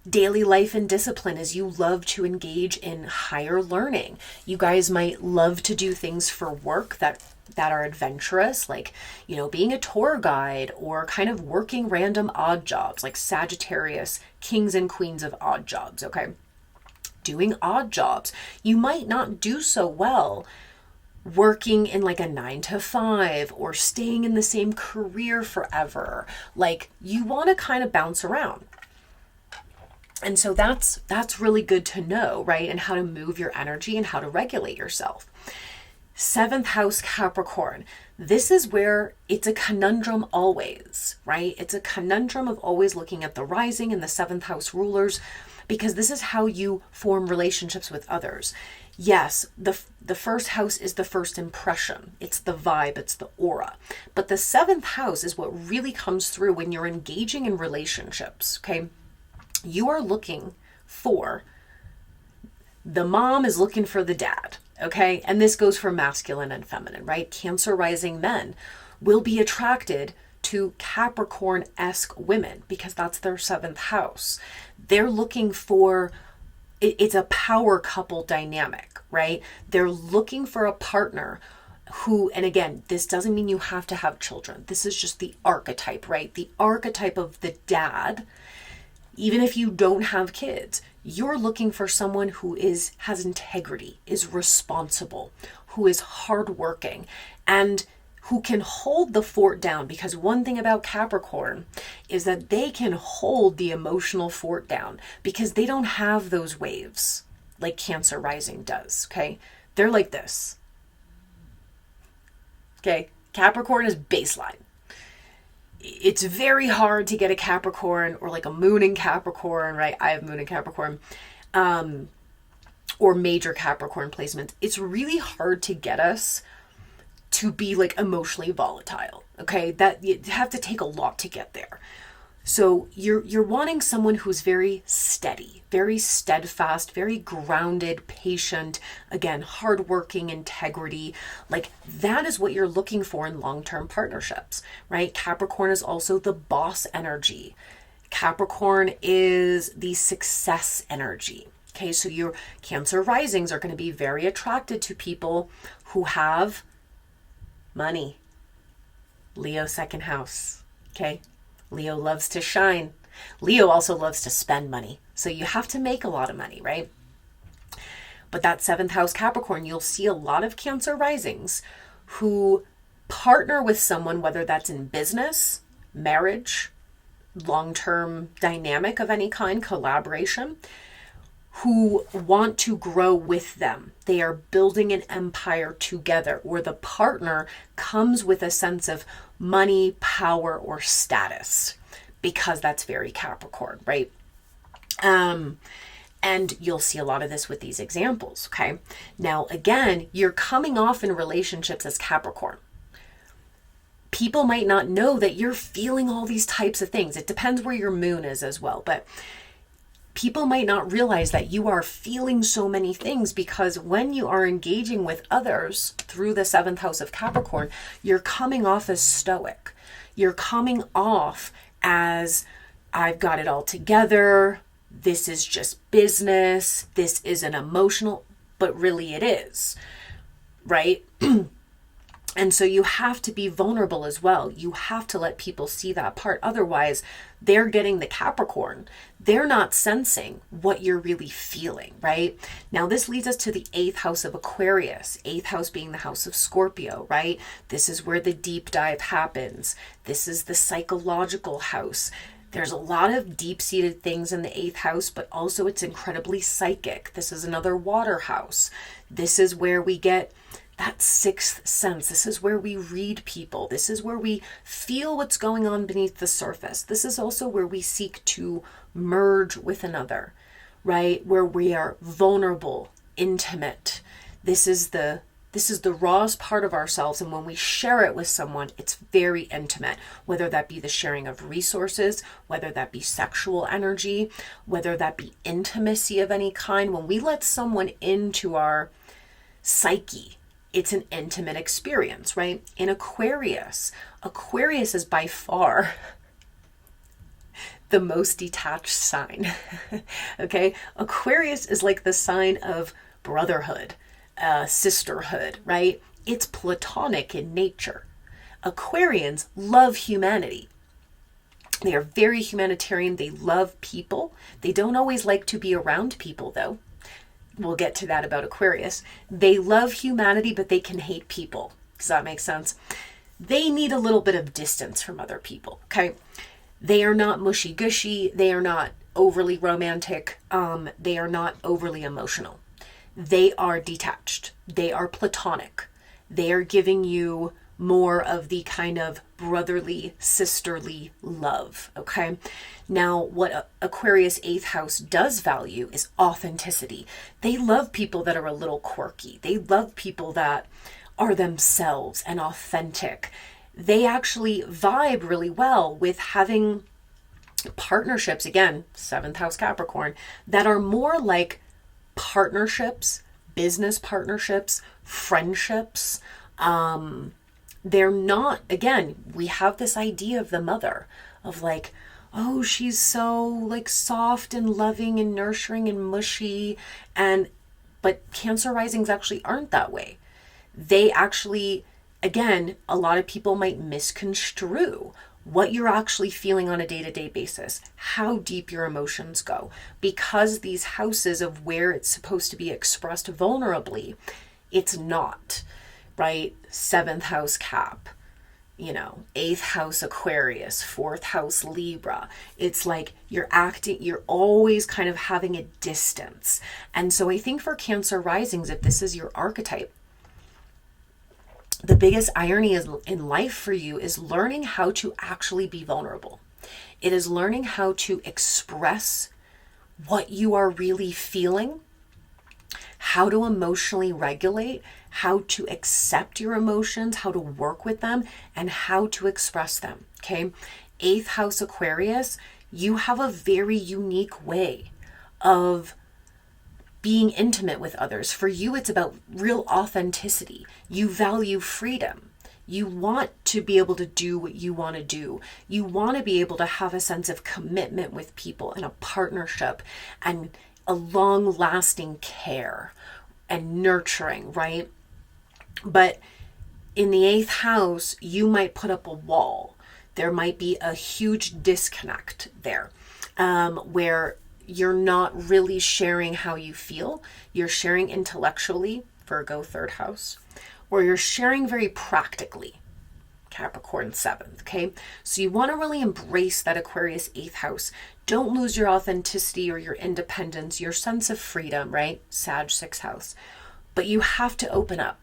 daily life and discipline, is you love to engage in higher learning. You guys might love to do things for work that are adventurous, like, being a tour guide or kind of working random odd jobs, like Sagittarius, kings and queens of odd jobs, okay? Doing odd jobs. You might not do so well working in like a 9 to 5 or staying in the same career forever. Like, you want to kind of bounce around. And so that's really good to know, right? And how to move your energy and how to regulate yourself. Seventh house Capricorn. This is where it's a conundrum always, right? It's a conundrum of always looking at the rising and the seventh house rulers, because this is how you form relationships with others. Yes, the first house is the first impression. It's the vibe, it's the aura. But the seventh house is what really comes through when you're engaging in relationships, okay? You are looking for, the mom is looking for the dad, okay? And this goes for masculine and feminine, right? Cancer rising men will be attracted to Capricorn-esque women because that's their seventh house. They're looking for, it's a power couple dynamic, right? They're looking for a partner who, and again, this doesn't mean you have to have children. This is just the archetype, right? The archetype of the dad. Even if you don't have kids, you're looking for someone who has integrity, is responsible, who is hardworking, and who can hold the fort down. Because one thing about Capricorn is that they can hold the emotional fort down because they don't have those waves like Cancer rising does, okay? They're like this. Okay, Capricorn is baseline. It's very hard to get a Capricorn or like a moon in Capricorn, right? I have moon in Capricorn, or major Capricorn placements. It's really hard to get us to be like emotionally volatile. Okay, that you have to take a lot to get there. So you're wanting someone who's very steady, very steadfast, very grounded, patient, again, hardworking, integrity. Like that is what you're looking for in long-term partnerships, right? Capricorn is also the boss energy. Capricorn is the success energy. Okay, so your Cancer risings are going to be very attracted to people who have money. Leo second house. Okay. Leo loves to shine. Leo also loves to spend money. So you have to make a lot of money, right? But that seventh house Capricorn, you'll see a lot of Cancer risings who partner with someone, whether that's in business, marriage, long-term dynamic of any kind, collaboration, who want to grow with them. They are building an empire together, where the partner comes with a sense of money, power, or status, because that's very Capricorn, right? And you'll see a lot of this with these examples, okay? Now, again, you're coming off in relationships as Capricorn. People might not know that you're feeling all these types of things. It depends where your moon is as well, but people might not realize that you are feeling so many things, because when you are engaging with others through the seventh house of Capricorn, you're coming off as stoic. You're coming off as, I've got it all together. This is just business. This isn't emotional, but really it is, right? And so you have to be vulnerable as well. You have to let people see that part. Otherwise, they're getting the Capricorn. They're not sensing what you're really feeling, right? Now, this leads us to the 8th house of Aquarius, 8th house being the house of Scorpio, right? This is where the deep dive happens. This is the psychological house. There's a lot of deep-seated things in the 8th house, but also it's incredibly psychic. This is another water house. This is where we get that 6th sense. This is where we read people. This is where we feel what's going on beneath the surface. This is also where we seek to merge with another, right? Where we are vulnerable, intimate. This is the rawest part of ourselves. And when we share it with someone, it's very intimate, whether that be the sharing of resources, whether that be sexual energy, whether that be intimacy of any kind. When we let someone into our psyche, it's an intimate experience, right? In Aquarius is by far the most detached sign, okay? Aquarius is like the sign of brotherhood, sisterhood, right? It's platonic in nature. Aquarians love humanity. They are very humanitarian. They love people. They don't always like to be around people, though. We'll get to that about Aquarius. They love humanity, but they can hate people. Does that make sense? They need a little bit of distance from other people, okay? They are not mushy-gushy. They are not overly romantic. They are not overly emotional. They are detached. They are platonic. They are giving you more of the kind of brotherly, sisterly love, okay? Now, what Aquarius 8th house does value is authenticity. They love people that are a little quirky. They love people that are themselves and authentic. They actually vibe really well with having partnerships, again, 7th house Capricorn, that are more like partnerships, business partnerships, friendships. They're not, again, we have this idea of the mother, of like, oh, she's so like soft and loving and nurturing and mushy. But Cancer risings actually aren't that way. They actually, again, a lot of people might misconstrue what you're actually feeling on a day-to-day basis, how deep your emotions go, because these houses of where it's supposed to be expressed vulnerably, it's not, right? 7th house Cap, 8th house Aquarius, 4th house Libra. It's like you're always kind of having a distance. And so I think for Cancer risings, if this is your archetype, the biggest irony is in life for you is learning how to actually be vulnerable. It is learning how to express what you are really feeling, how to emotionally regulate, how to accept your emotions, how to work with them, and how to express them. Okay. 8th house Aquarius, you have a very unique way of being intimate with others. For you, it's about real authenticity. You value freedom. You want to be able to do what you want to do. You want to be able to have a sense of commitment with people and a partnership and a long-lasting care and nurturing, right? But in the 8th house, you might put up a wall. There might be a huge disconnect there, where you're not really sharing how you feel. You're sharing intellectually, Virgo 3rd house, or you're sharing very practically, Capricorn 7th, okay? So you want to really embrace that Aquarius 8th house. Don't lose your authenticity or your independence, your sense of freedom, right? Sag 6th house. But you have to open up.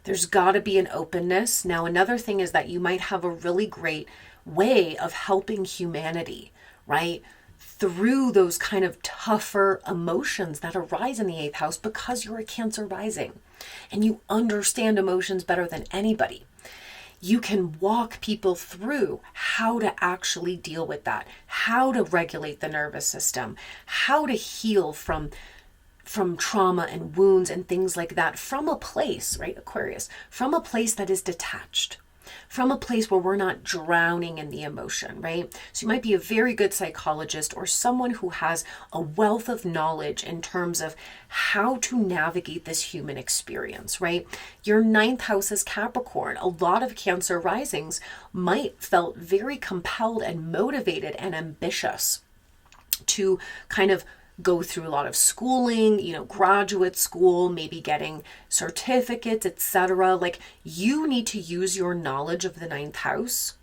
There's got to be an openness. Now, another thing is that you might have a really great way of helping humanity, right? Through those kind of tougher emotions that arise in the 8th house because you're a Cancer rising and you understand emotions better than anybody. You can walk people through how to actually deal with that, how to regulate the nervous system, how to heal from trauma and wounds and things like that from a place, right, Aquarius, from a place that is detached, from a place where we're not drowning in the emotion, right? So you might be a very good psychologist or someone who has a wealth of knowledge in terms of how to navigate this human experience, right? Your 9th house is Capricorn. A lot of Cancer risings might felt very compelled and motivated and ambitious to kind of go through a lot of schooling, graduate school, maybe getting certificates, etc. Like, you need to use your knowledge of the 9th house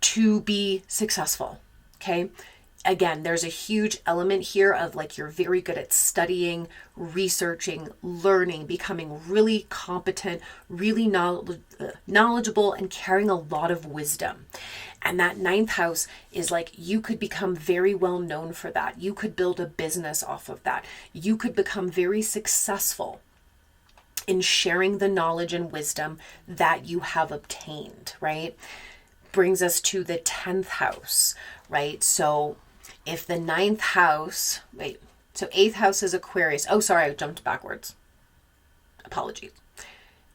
to be successful. Okay. Again, there's a huge element here of like, you're very good at studying, researching, learning, becoming really competent, really knowledgeable, and carrying a lot of wisdom. And that 9th house is like, you could become very well known for that. You could build a business off of that. You could become very successful in sharing the knowledge and wisdom that you have obtained, right? Brings us to the 10th house, right? So if the 9th house, so 8th house is Aquarius. Oh, sorry, I jumped backwards. Apologies.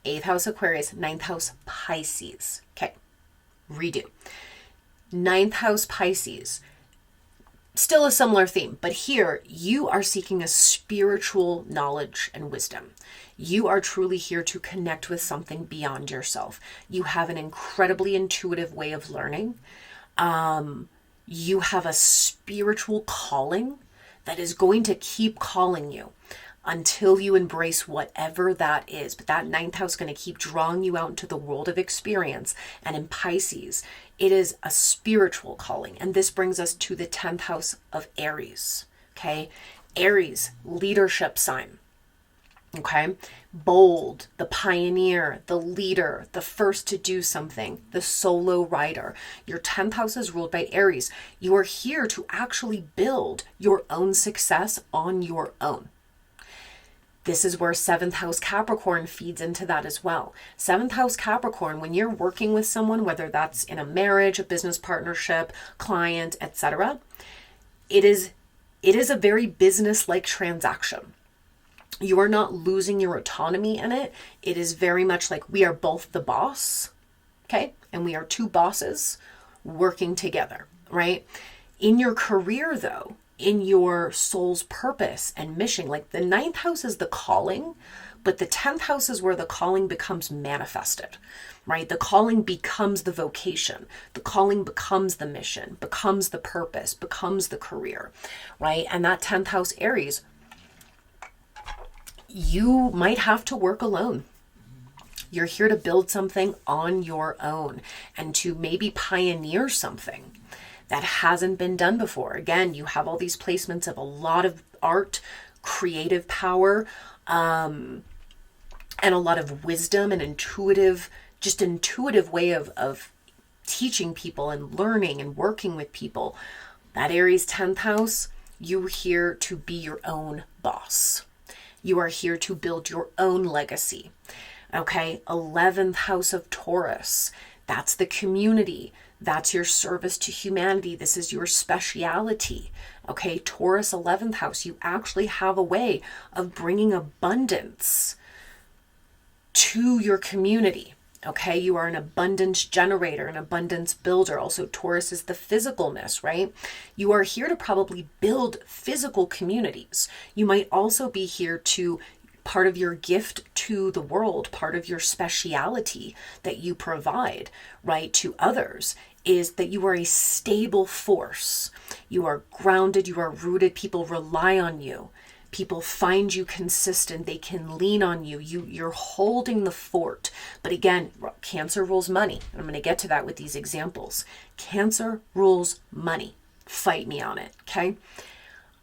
8th house Aquarius, 9th house Pisces. Okay, redo. 9th house Pisces, still a similar theme, but here you are seeking a spiritual knowledge and wisdom. You are truly here to connect with something beyond yourself. You have an incredibly intuitive way of learning. You have a spiritual calling that is going to keep calling you until you embrace whatever that is. But that 9th house is going to keep drawing you out into the world of experience. And in Pisces, it is a spiritual calling. And this brings us to the 10th house of Aries. Okay. Aries, leadership sign. Okay. Bold, the pioneer, the leader, the first to do something, the solo rider. Your 10th house is ruled by Aries. You are here to actually build your own success on your own. This is where 7th house Capricorn feeds into that as well. 7th house Capricorn, when you're working with someone, whether that's in a marriage, a business partnership, client, etc., it is a very business-like transaction. You are not losing your autonomy in it. It is very much like we are both the boss, okay? And we are two bosses working together, right? In your career, though, in your soul's purpose and mission, like the 9th house is the calling, But the 10th house is where the calling becomes manifested, right? The calling becomes the vocation. The calling becomes the mission, becomes the purpose, becomes the career, right? And that 10th house Aries, you might have to work alone. You're here to build something on your own and to maybe pioneer something that hasn't been done before. Again, you have all these placements of a lot of art, creative power, and a lot of wisdom and intuitive way of teaching people and learning and working with people. That Aries 10th house, you're here to be your own boss. You are here to build your own legacy. Okay, 11th house of Taurus, that's the community. That's your service to humanity. This is your speciality. Okay, Taurus 11th house, you actually have a way of bringing abundance to your community. Okay, you are an abundance generator, an abundance builder. Also, Taurus is the physicalness, right? You are here to probably build physical communities. You might also be here to part of your gift to the world, part of your speciality that you provide, right, to others is that you are a stable force. You are grounded, you are rooted, people rely on you. People find you consistent, they can lean on you. You're holding the fort. But again, Cancer rules money. I'm going to get to that with these examples. Cancer rules money. Fight me on it, okay?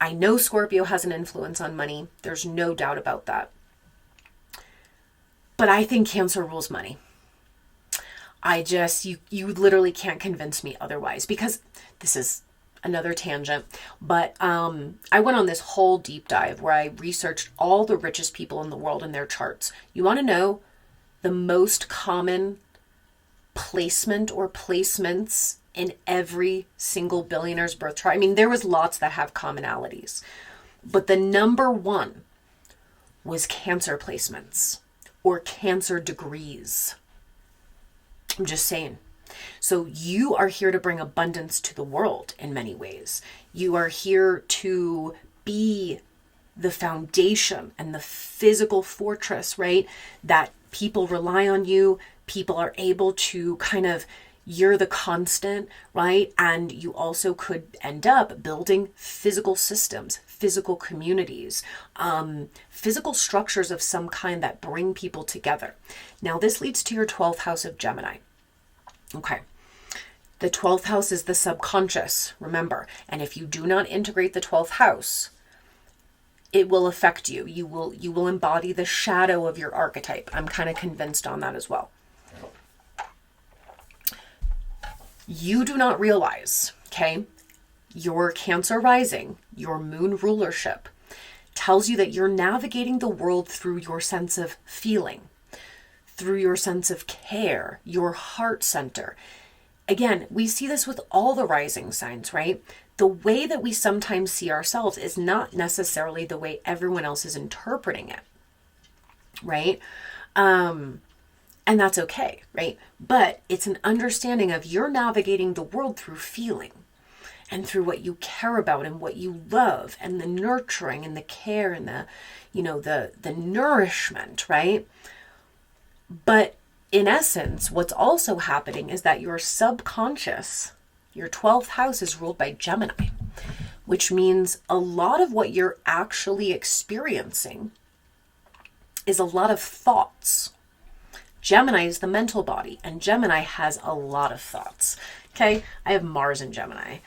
I know Scorpio has an influence on money. There's no doubt about that. But I think Cancer rules money. You literally can't convince me otherwise, because this is another tangent, but I went on this whole deep dive where I researched all the richest people in the world and their charts. You want to know the most common placement or placements in every single billionaire's birth chart? I mean, there was lots that have commonalities, but the number one was Cancer placements or Cancer degrees. I'm just saying. So you are here to bring abundance to the world in many ways. You are here to be the foundation and the physical fortress, right? That people rely on you. People are able to you're the constant, right? And you also could end up building physical systems, physical communities, physical structures of some kind that bring people together. Now, this leads to your 12th house of Gemini. Okay. The 12th house is the subconscious, remember. And if you do not integrate the 12th house, it will affect you. You will embody the shadow of your archetype. I'm kind of convinced on that as well. You do not realize, okay, your Cancer rising, your moon rulership, tells you that you're navigating the world through your sense of feeling, through your sense of care, your heart center. Again, we see this with all the rising signs, right? The way that we sometimes see ourselves is not necessarily the way everyone else is interpreting it, right? And that's okay, right? But it's an understanding of you're navigating the world through feeling and through what you care about and what you love and the nurturing and the care and the nourishment, right? But in essence, what's also happening is that your subconscious, your 12th house is ruled by Gemini, which means a lot of what you're actually experiencing is a lot of thoughts. Gemini is the mental body, and Gemini has a lot of thoughts. Okay, I have Mars in Gemini.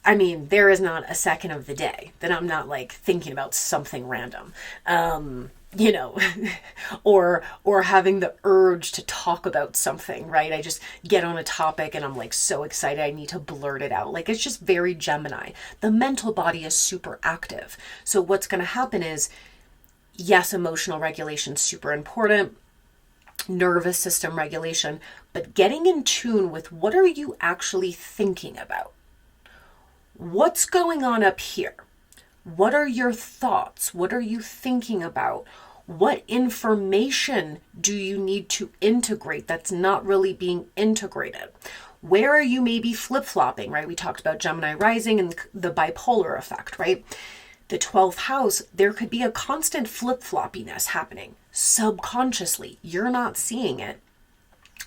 I mean, there is not a second of the day that I'm not thinking about something random, or having the urge to talk about something, right? I just get on a topic and I'm so excited I need to blurt it out. It's just very Gemini. The mental body is super active. So what's going to happen is, yes, emotional regulation is super important. Nervous system regulation, but getting in tune with what are you actually thinking about? What's going on up here? What are your thoughts? What are you thinking about? What information do you need to integrate that's not really being integrated? Where are you maybe flip-flopping, right? We talked about Gemini rising and the bipolar effect, right? The 12th house, there could be a constant flip-floppiness happening. subconsciously. You're not seeing it,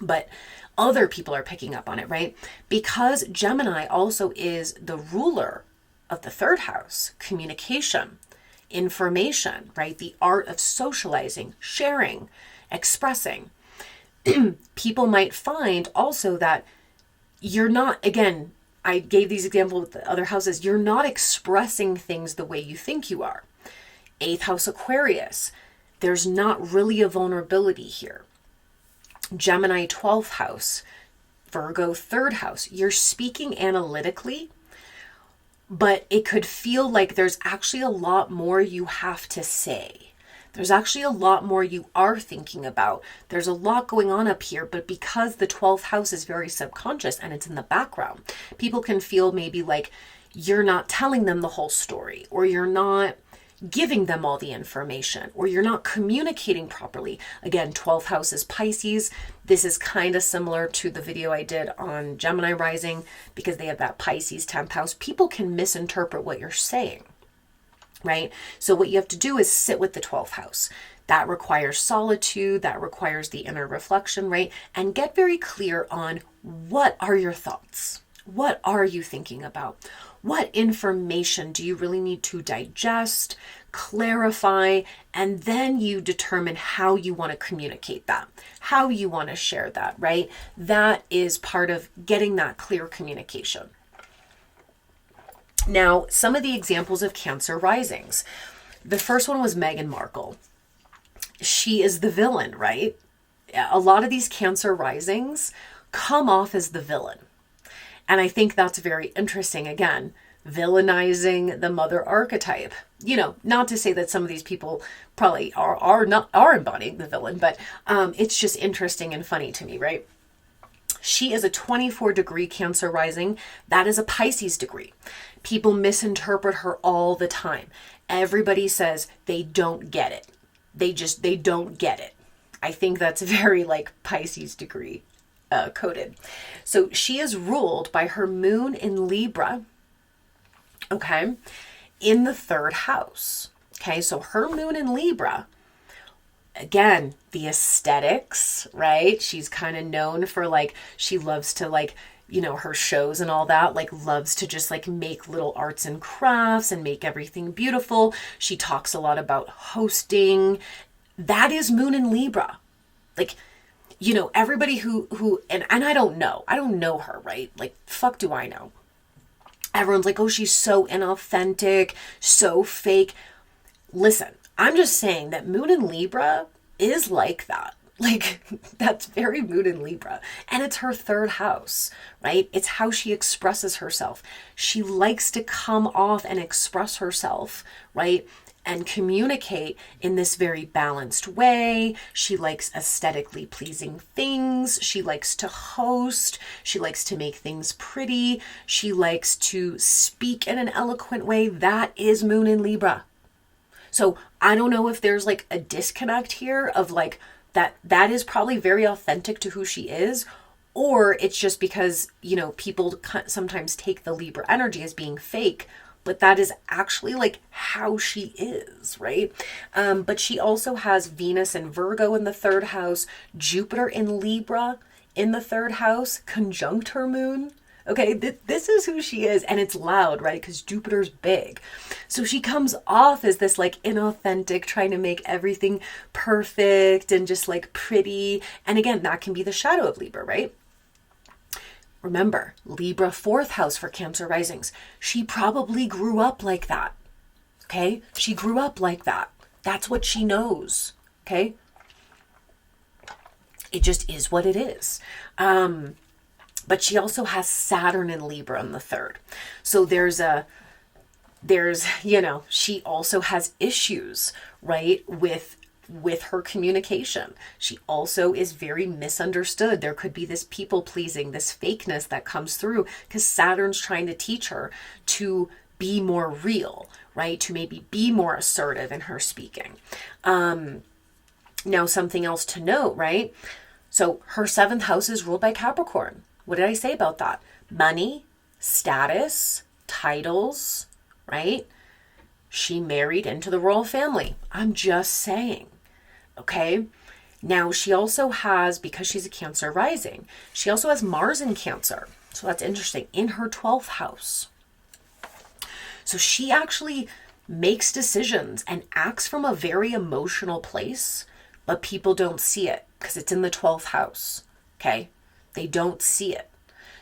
but other people are picking up on it, right? Because Gemini also is the ruler of the third house, communication, information, right? The art of socializing, sharing, expressing. People might find also that you're not, again, I gave these examples with the other houses, you're not expressing things the way you think you are. 8th house Aquarius, there's not really a vulnerability here. Gemini 12th house, Virgo 3rd house, you're speaking analytically, but it could feel like there's actually a lot more you have to say. There's actually a lot more you are thinking about. There's a lot going on up here, but because the 12th house is very subconscious and it's in the background, people can feel maybe like you're not telling them the whole story, or you're not giving them all the information, or you're not communicating properly. Again, 12th house is Pisces. This is kind of similar to the video I did on Gemini rising, because they have that Pisces 10th house. People can misinterpret what you're saying, right? So what you have to do is sit with the 12th house. That requires solitude, that requires the inner reflection, right? And get very clear on what are your thoughts? What are you thinking about? What information do you really need to digest, clarify, and then you determine how you want to communicate that, how you want to share that, right? That is part of getting that clear communication. Now, some of the examples of Cancer risings. The first one was Meghan Markle. She is the villain, right? A lot of these Cancer risings come off as the villain. And I think that's very interesting. Again, villainizing the mother archetype. You know, not to say that some of these people probably are embodying the villain, but it's just interesting and funny to me, right? She is a 24-degree Cancer rising. That is a Pisces degree. People misinterpret her all the time. Everybody says they don't get it. They don't get it. I think that's very like Pisces degree coded. So she is ruled by her moon in Libra, okay, in the 3rd house. Okay, so her moon in Libra, again, the aesthetics, right? She's kind of known for like, she loves to like, you know, her shows and all that, like loves to just like make little arts and crafts and make everything beautiful. She talks a lot about hosting. That is moon in Libra. Like, you know, everybody who and I don't know her, right? Like, fuck do I know? Everyone's like, oh, she's so inauthentic, so fake. Listen, I'm just saying that moon in Libra is like that. Like, that's very moon in Libra. And it's her 3rd house, right? It's how she expresses herself. She likes to come off and express herself, right? And communicate in this very balanced way. She likes aesthetically pleasing things. She likes to host. She likes to make things pretty. She likes to speak in an eloquent way. That is moon in Libra. So I don't know if there's like a disconnect here of like that is probably very authentic to who she is, or it's just because, you know, people sometimes take the Libra energy as being fake, but that is actually like how she is, right? But she also has Venus and Virgo in the 3rd house, Jupiter in Libra in the 3rd house, conjunct her moon. Okay, this is who she is, and it's loud, right? Because Jupiter's big. So she comes off as this like inauthentic, trying to make everything perfect and just like pretty. And again, that can be the shadow of Libra, right? Remember, Libra 4th house for Cancer risings. She probably grew up like that, okay? She grew up like that. That's what she knows, okay? It just is what it is. But she also has Saturn in Libra in the 3rd. So there's, you know, she also has issues, right, with her communication. She also is very misunderstood. There could be this people pleasing, this fakeness that comes through because Saturn's trying to teach her to be more real, right? To maybe be more assertive in her speaking. Now, something else to note, right? So her 7th house is ruled by Capricorn. What did I say about that? Money, status, titles, right? She married into the royal family. I'm just saying. Okay. Now she also has, because she's a Cancer rising, she also has Mars in Cancer. So that's interesting, in her 12th house. So she actually makes decisions and acts from a very emotional place, but people don't see it because it's in the 12th house. Okay. They don't see it.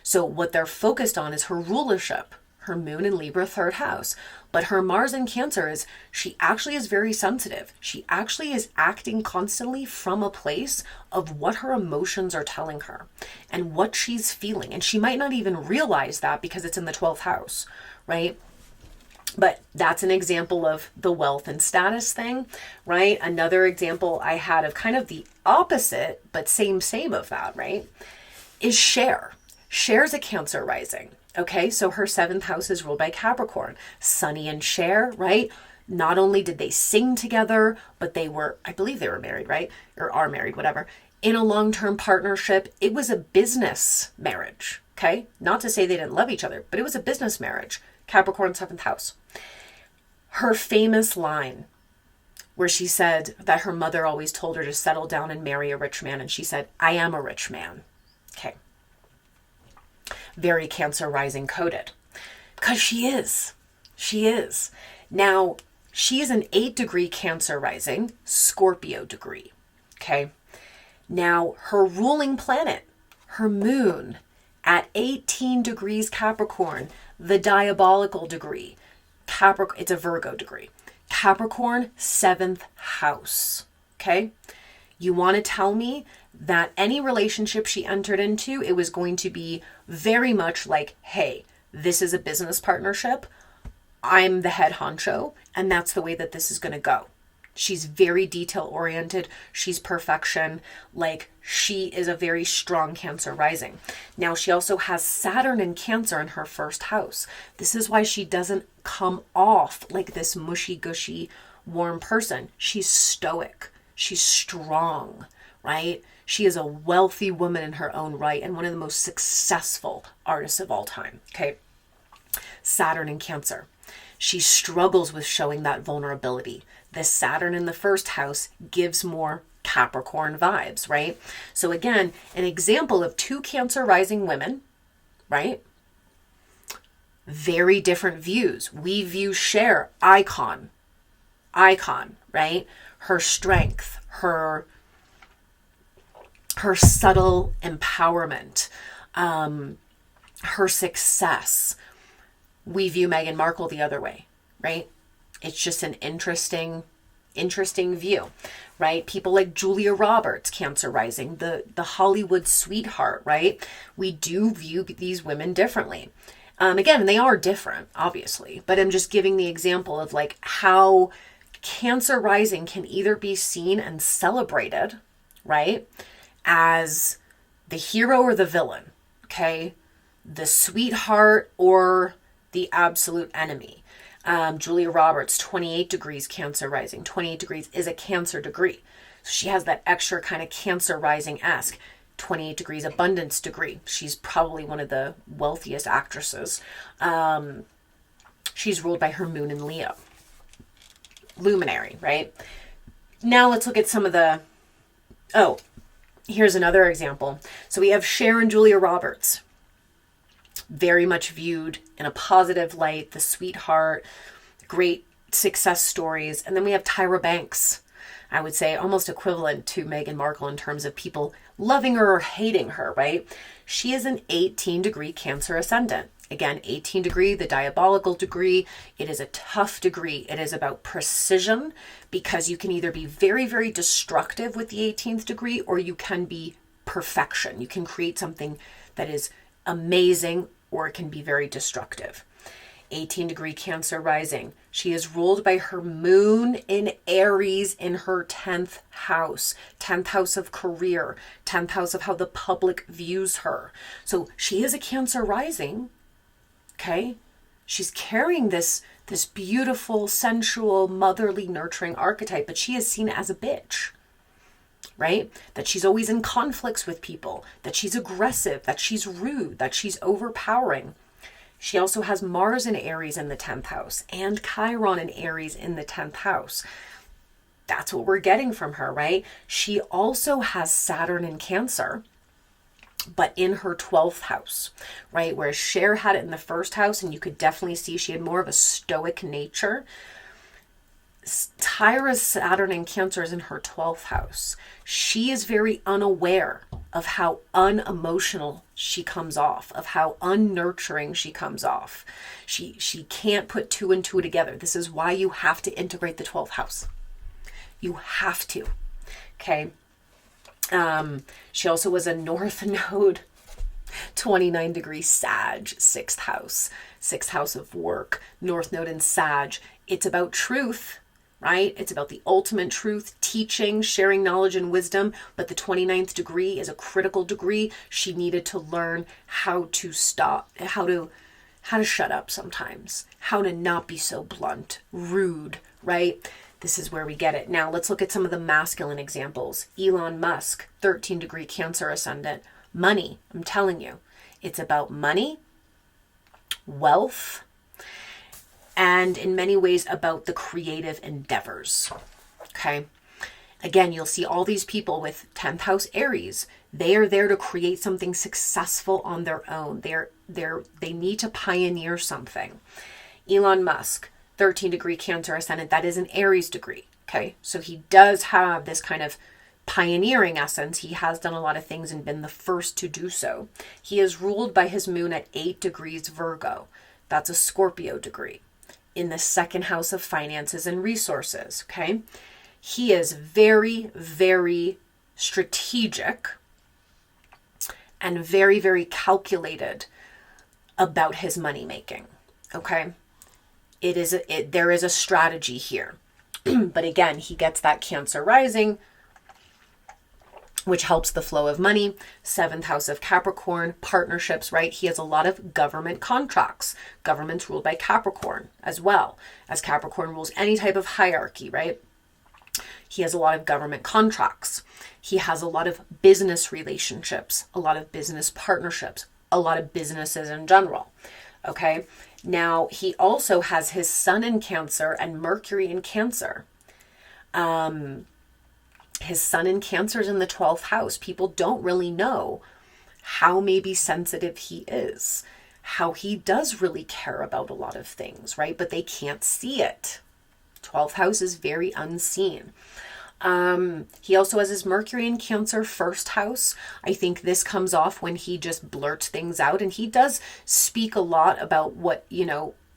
So what they're focused on is her rulership, her moon in Libra, 3rd house. But her Mars in Cancer is, she actually is very sensitive. She actually is acting constantly from a place of what her emotions are telling her and what she's feeling. And she might not even realize that because it's in the 12th house, right? But that's an example of the wealth and status thing, right? Another example I had of kind of the opposite, but same of that, right, is Cher. Cher's a Cancer rising. Okay, so her 7th house is ruled by Capricorn. Sunny and Cher, right? Not only did they sing together, but they were, I believe they were married, right? Or are married, whatever. In a long-term partnership. It was a business marriage, okay? Not to say they didn't love each other, but it was a business marriage. Capricorn, 7th house. Her famous line where she said that her mother always told her to settle down and marry a rich man. And she said, I am a rich man. Okay. Very Cancer rising coded. Because she is. She is. Now, she is an 8-degree Cancer rising, Scorpio degree. Okay. Now, her ruling planet, her moon, at 18 degrees Capricorn, the diabolical degree. Capricorn, it's a Virgo degree. Capricorn, 7th house. Okay. You want to tell me that any relationship she entered into, it was going to be very much like, hey, this is a business partnership. I'm the head honcho, and that's the way that this is going to go. She's very detail oriented. She's perfection. Like, she is a very strong Cancer rising. Now, she also has Saturn and Cancer in her 1st house. This is why she doesn't come off like this mushy gushy warm person. She's stoic. She's strong, right? She is a wealthy woman in her own right and one of the most successful artists of all time. Okay. Saturn in Cancer. She struggles with showing that vulnerability. The Saturn in the 1st house gives more Capricorn vibes, right? So again, an example of 2 Cancer rising women, right? Very different views. We view Cher, icon, right? Her strength, her subtle empowerment, her success. We view Meghan Markle the other way, right? It's just an interesting view, right? People like Julia Roberts, Cancer rising, the Hollywood sweetheart, right? We do view these women differently. Again, they are different, obviously, but I'm just giving the example of like how Cancer rising can either be seen and celebrated, right, as the hero or the villain, okay? The sweetheart or the absolute enemy. Julia Roberts, 28 degrees Cancer rising. 28 degrees is a Cancer degree. So she has that extra kind of Cancer rising-esque. 28 degrees abundance degree. She's probably one of the wealthiest actresses. She's ruled by her moon in Leo. Luminary, right? Now let's look at some of the... Oh, here's another example. So we have Cher and Julia Roberts. Very much viewed in a positive light, the sweetheart, great success stories. And then we have Tyra Banks, I would say almost equivalent to Meghan Markle in terms of people loving her or hating her, right? She is an 18-degree Cancer ascendant. Again, 18 degree, the diabolical degree. It is a tough degree. It is about precision because you can either be very, very destructive with the 18th degree or you can be perfection. You can create something that is amazing or it can be very destructive. 18-degree Cancer rising. She is ruled by her moon in Aries in her 10th house. 10th house of career. 10th house of how the public views her. So she is a Cancer rising. Okay? She's carrying this beautiful, sensual, motherly, nurturing archetype, but she is seen as a bitch. Right? That she's always in conflicts with people. That she's aggressive. That she's rude. That she's overpowering. She also has Mars in Aries in the 10th house and Chiron in Aries in the 10th house. That's what we're getting from her, right? She also has Saturn in Cancer, but in her 12th house, right? Whereas Cher had it in the first house, and you could definitely see she had more of a stoic nature. Tyra's Saturn in Cancer is in her 12th house. She is very unaware of how unemotional she comes off, of how unnurturing she comes off. She can't put two and two together. This is why you have to integrate the 12th house. You have to. Okay. She also was a North Node, 29 degree Sag, 6th house of work, North Node in Sag. It's about truth, right? It's about the ultimate truth, teaching, sharing knowledge and wisdom. But the 29th degree is a critical degree. She needed to learn how to stop, how to shut up sometimes, how to not be so blunt, rude, right? This is where we get it. Now let's look at some of the masculine examples. Elon Musk, 13 degree Cancer ascendant. Money, I'm telling you, it's about money, wealth, and in many ways about the creative endeavors. Okay. Again, you'll see all these people with 10th house Aries. They are there to create something successful on their own. They need to pioneer something. Elon Musk, 13 degree Cancer ascendant, that is an Aries degree. Okay. So he does have this kind of pioneering essence. He has done a lot of things and been the first to do so. He is ruled by his moon at 8 degrees Virgo. That's a Scorpio degree in the second house of finances and resources. Okay. He is very, very strategic and very, very calculated about his money making. Okay. There is a strategy here. But again, he gets that Cancer rising, which helps the flow of money. 7th house of Capricorn, partnerships, right? He has a lot of government contracts. Government's ruled by Capricorn as well, as Capricorn rules any type of hierarchy, right? He has a lot of government contracts. He has a lot of business relationships, a lot of business partnerships, a lot of businesses in general. Okay. Now, he also has his Sun in Cancer and Mercury in Cancer. His Sun in Cancer is in the 12th house. People don't really know how maybe sensitive he is, how he does really care about a lot of things, right? But they can't see it. 12th house is very unseen. He also has his Mercury in Cancer, 1st house. I think this comes off when he just blurts things out, and he does speak a lot about what,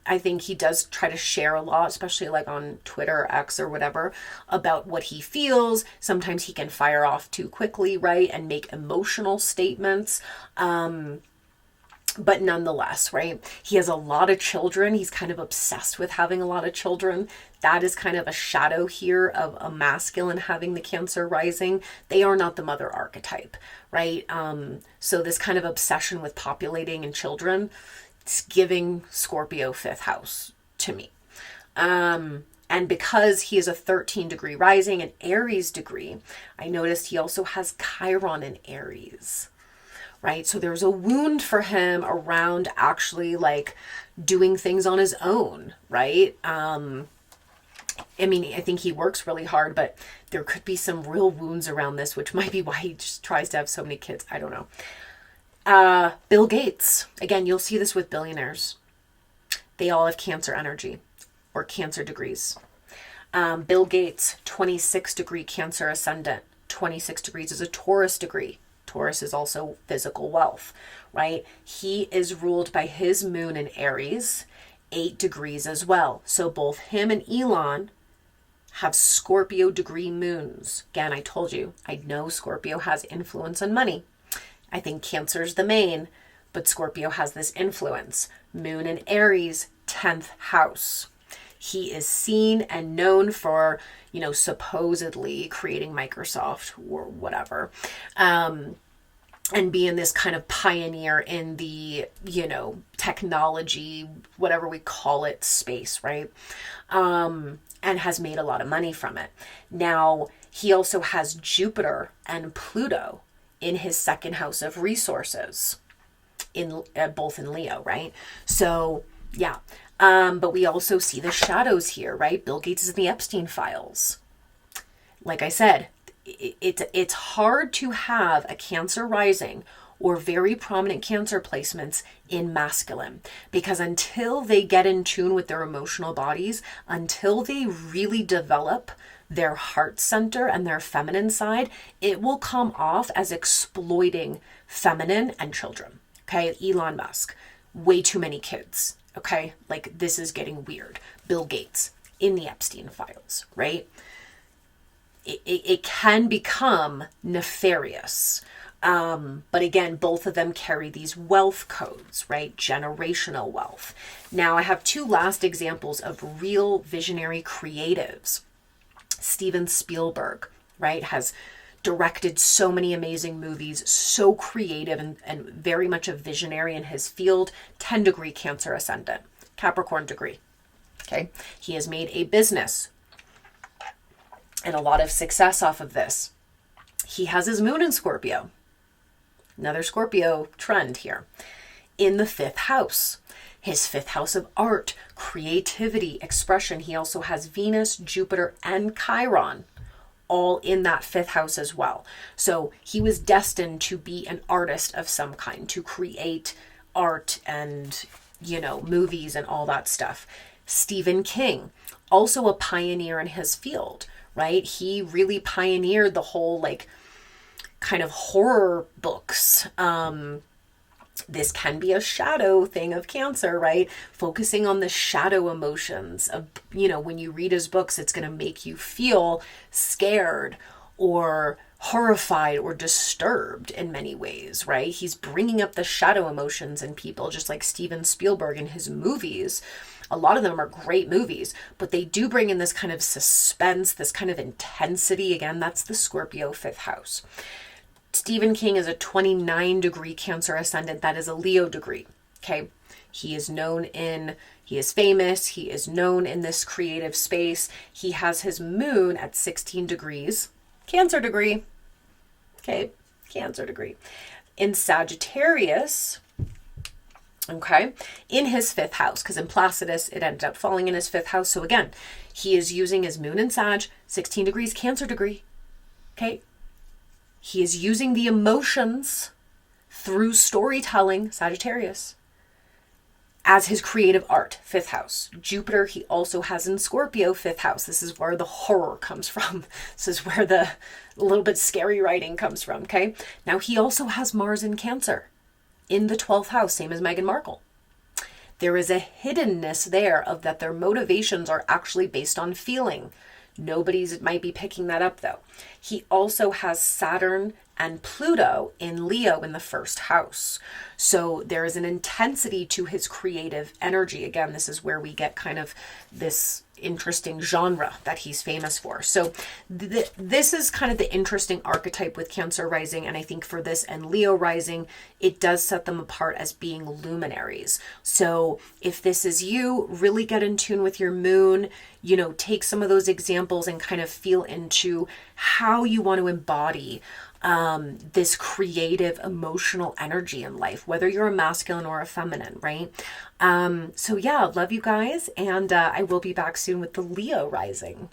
I think he does try to share a lot, especially like on Twitter or X or whatever, about what he feels. Sometimes he can fire off too quickly, right? And make emotional statements. But nonetheless, right? He has a lot of children. He's kind of obsessed with having a lot of children. That is kind of a shadow here of a masculine having the Cancer rising. They are not the mother archetype, right? So this kind of obsession with populating and children, it's giving Scorpio 5th house to me. And because he is a 13 degree rising, an Aries degree, I noticed he also has Chiron in Aries. Right? So there's a wound for him around actually like doing things on his own, right? I think he works really hard, but there could be some real wounds around this, which might be why he just tries to have so many kids. I don't know. Bill Gates. Again, you'll see this with billionaires. They all have Cancer energy or Cancer degrees. Bill Gates, 26 degree Cancer ascendant. 26 degrees is a Taurus degree. Taurus is also physical wealth, right? He is ruled by his moon in Aries, 8 degrees as well. So both him and Elon have Scorpio degree moons. Again, I told you, I know Scorpio has influence on money. I think Cancer's the main, but Scorpio has this influence. Moon in Aries, 10th house. He is seen and known for, supposedly creating Microsoft or whatever. And being this kind of pioneer in the, technology, whatever we call it, space, right? And has made a lot of money from it. Now, he also has Jupiter and Pluto in his second house of resources, both in Leo, right? So, yeah. But we also see the shadows here, right? Bill Gates is in the Epstein files. like I said, it's hard to have a Cancer rising or very prominent Cancer placements in masculine, because until they get in tune with their emotional bodies, until they really develop their heart center and their feminine side, it will come off as exploiting feminine and children. Okay, Elon Musk, way too many kids. Okay, like this is getting weird. Bill Gates in the Epstein files, right? It can become nefarious. But again, both of them carry these wealth codes, right? Generational wealth. Now I have two last examples of real visionary creatives. Steven Spielberg, right, has directed so many amazing movies, so creative and very much a visionary in his field. 10-degree Cancer ascendant, Capricorn degree. Okay. He has made a business and a lot of success off of this. He has his moon in Scorpio. Another Scorpio trend here. In the 5th house. His 5th house of art, creativity, expression. He also has Venus, Jupiter, and Chiron all in that 5th house as well. So he was destined to be an artist of some kind, to create art and, movies and all that stuff. Stephen King, also a pioneer in his field, right? He really pioneered the whole kind of horror books. This can be a shadow thing of Cancer, right? Focusing on the shadow emotions of, when you read his books, it's going to make you feel scared or horrified or disturbed in many ways, right? He's bringing up the shadow emotions in people, just like Steven Spielberg in his movies. A lot of them are great movies, but they do bring in this kind of suspense, this kind of intensity. Again, that's the Scorpio 5th house. Stephen King is a 29-degree Cancer ascendant. That is a Leo degree. Okay. He is famous. He is known in this creative space. He has his moon at 16 degrees, Cancer degree. Okay. Cancer degree. In Sagittarius, okay, in his 5th house, because in Placidus, it ended up falling in his 5th house. So again, he is using his moon in Sag, 16 degrees, Cancer degree. Okay. He is using the emotions through storytelling, Sagittarius, as his creative art, 5th house. Jupiter, he also has in Scorpio, 5th house. This is where the horror comes from. This is where the little bit scary writing comes from, okay? Now, he also has Mars in Cancer in the 12th house, same as Meghan Markle. There is a hiddenness there of that their motivations are actually based on feeling. Nobody's might be picking that up though. He also has Saturn and Pluto in Leo in the 1st house. So there is an intensity to his creative energy. Again, this is where we get kind of this interesting genre that he's famous for. So this is kind of the interesting archetype with Cancer rising. And I think for this and Leo rising, it does set them apart as being luminaries. So if this is you, really get in tune with your moon, take some of those examples and kind of feel into how you want to embody this creative, emotional energy in life, whether you're a masculine or a feminine, right? So yeah, love you guys. And I will be back soon with the Leo rising.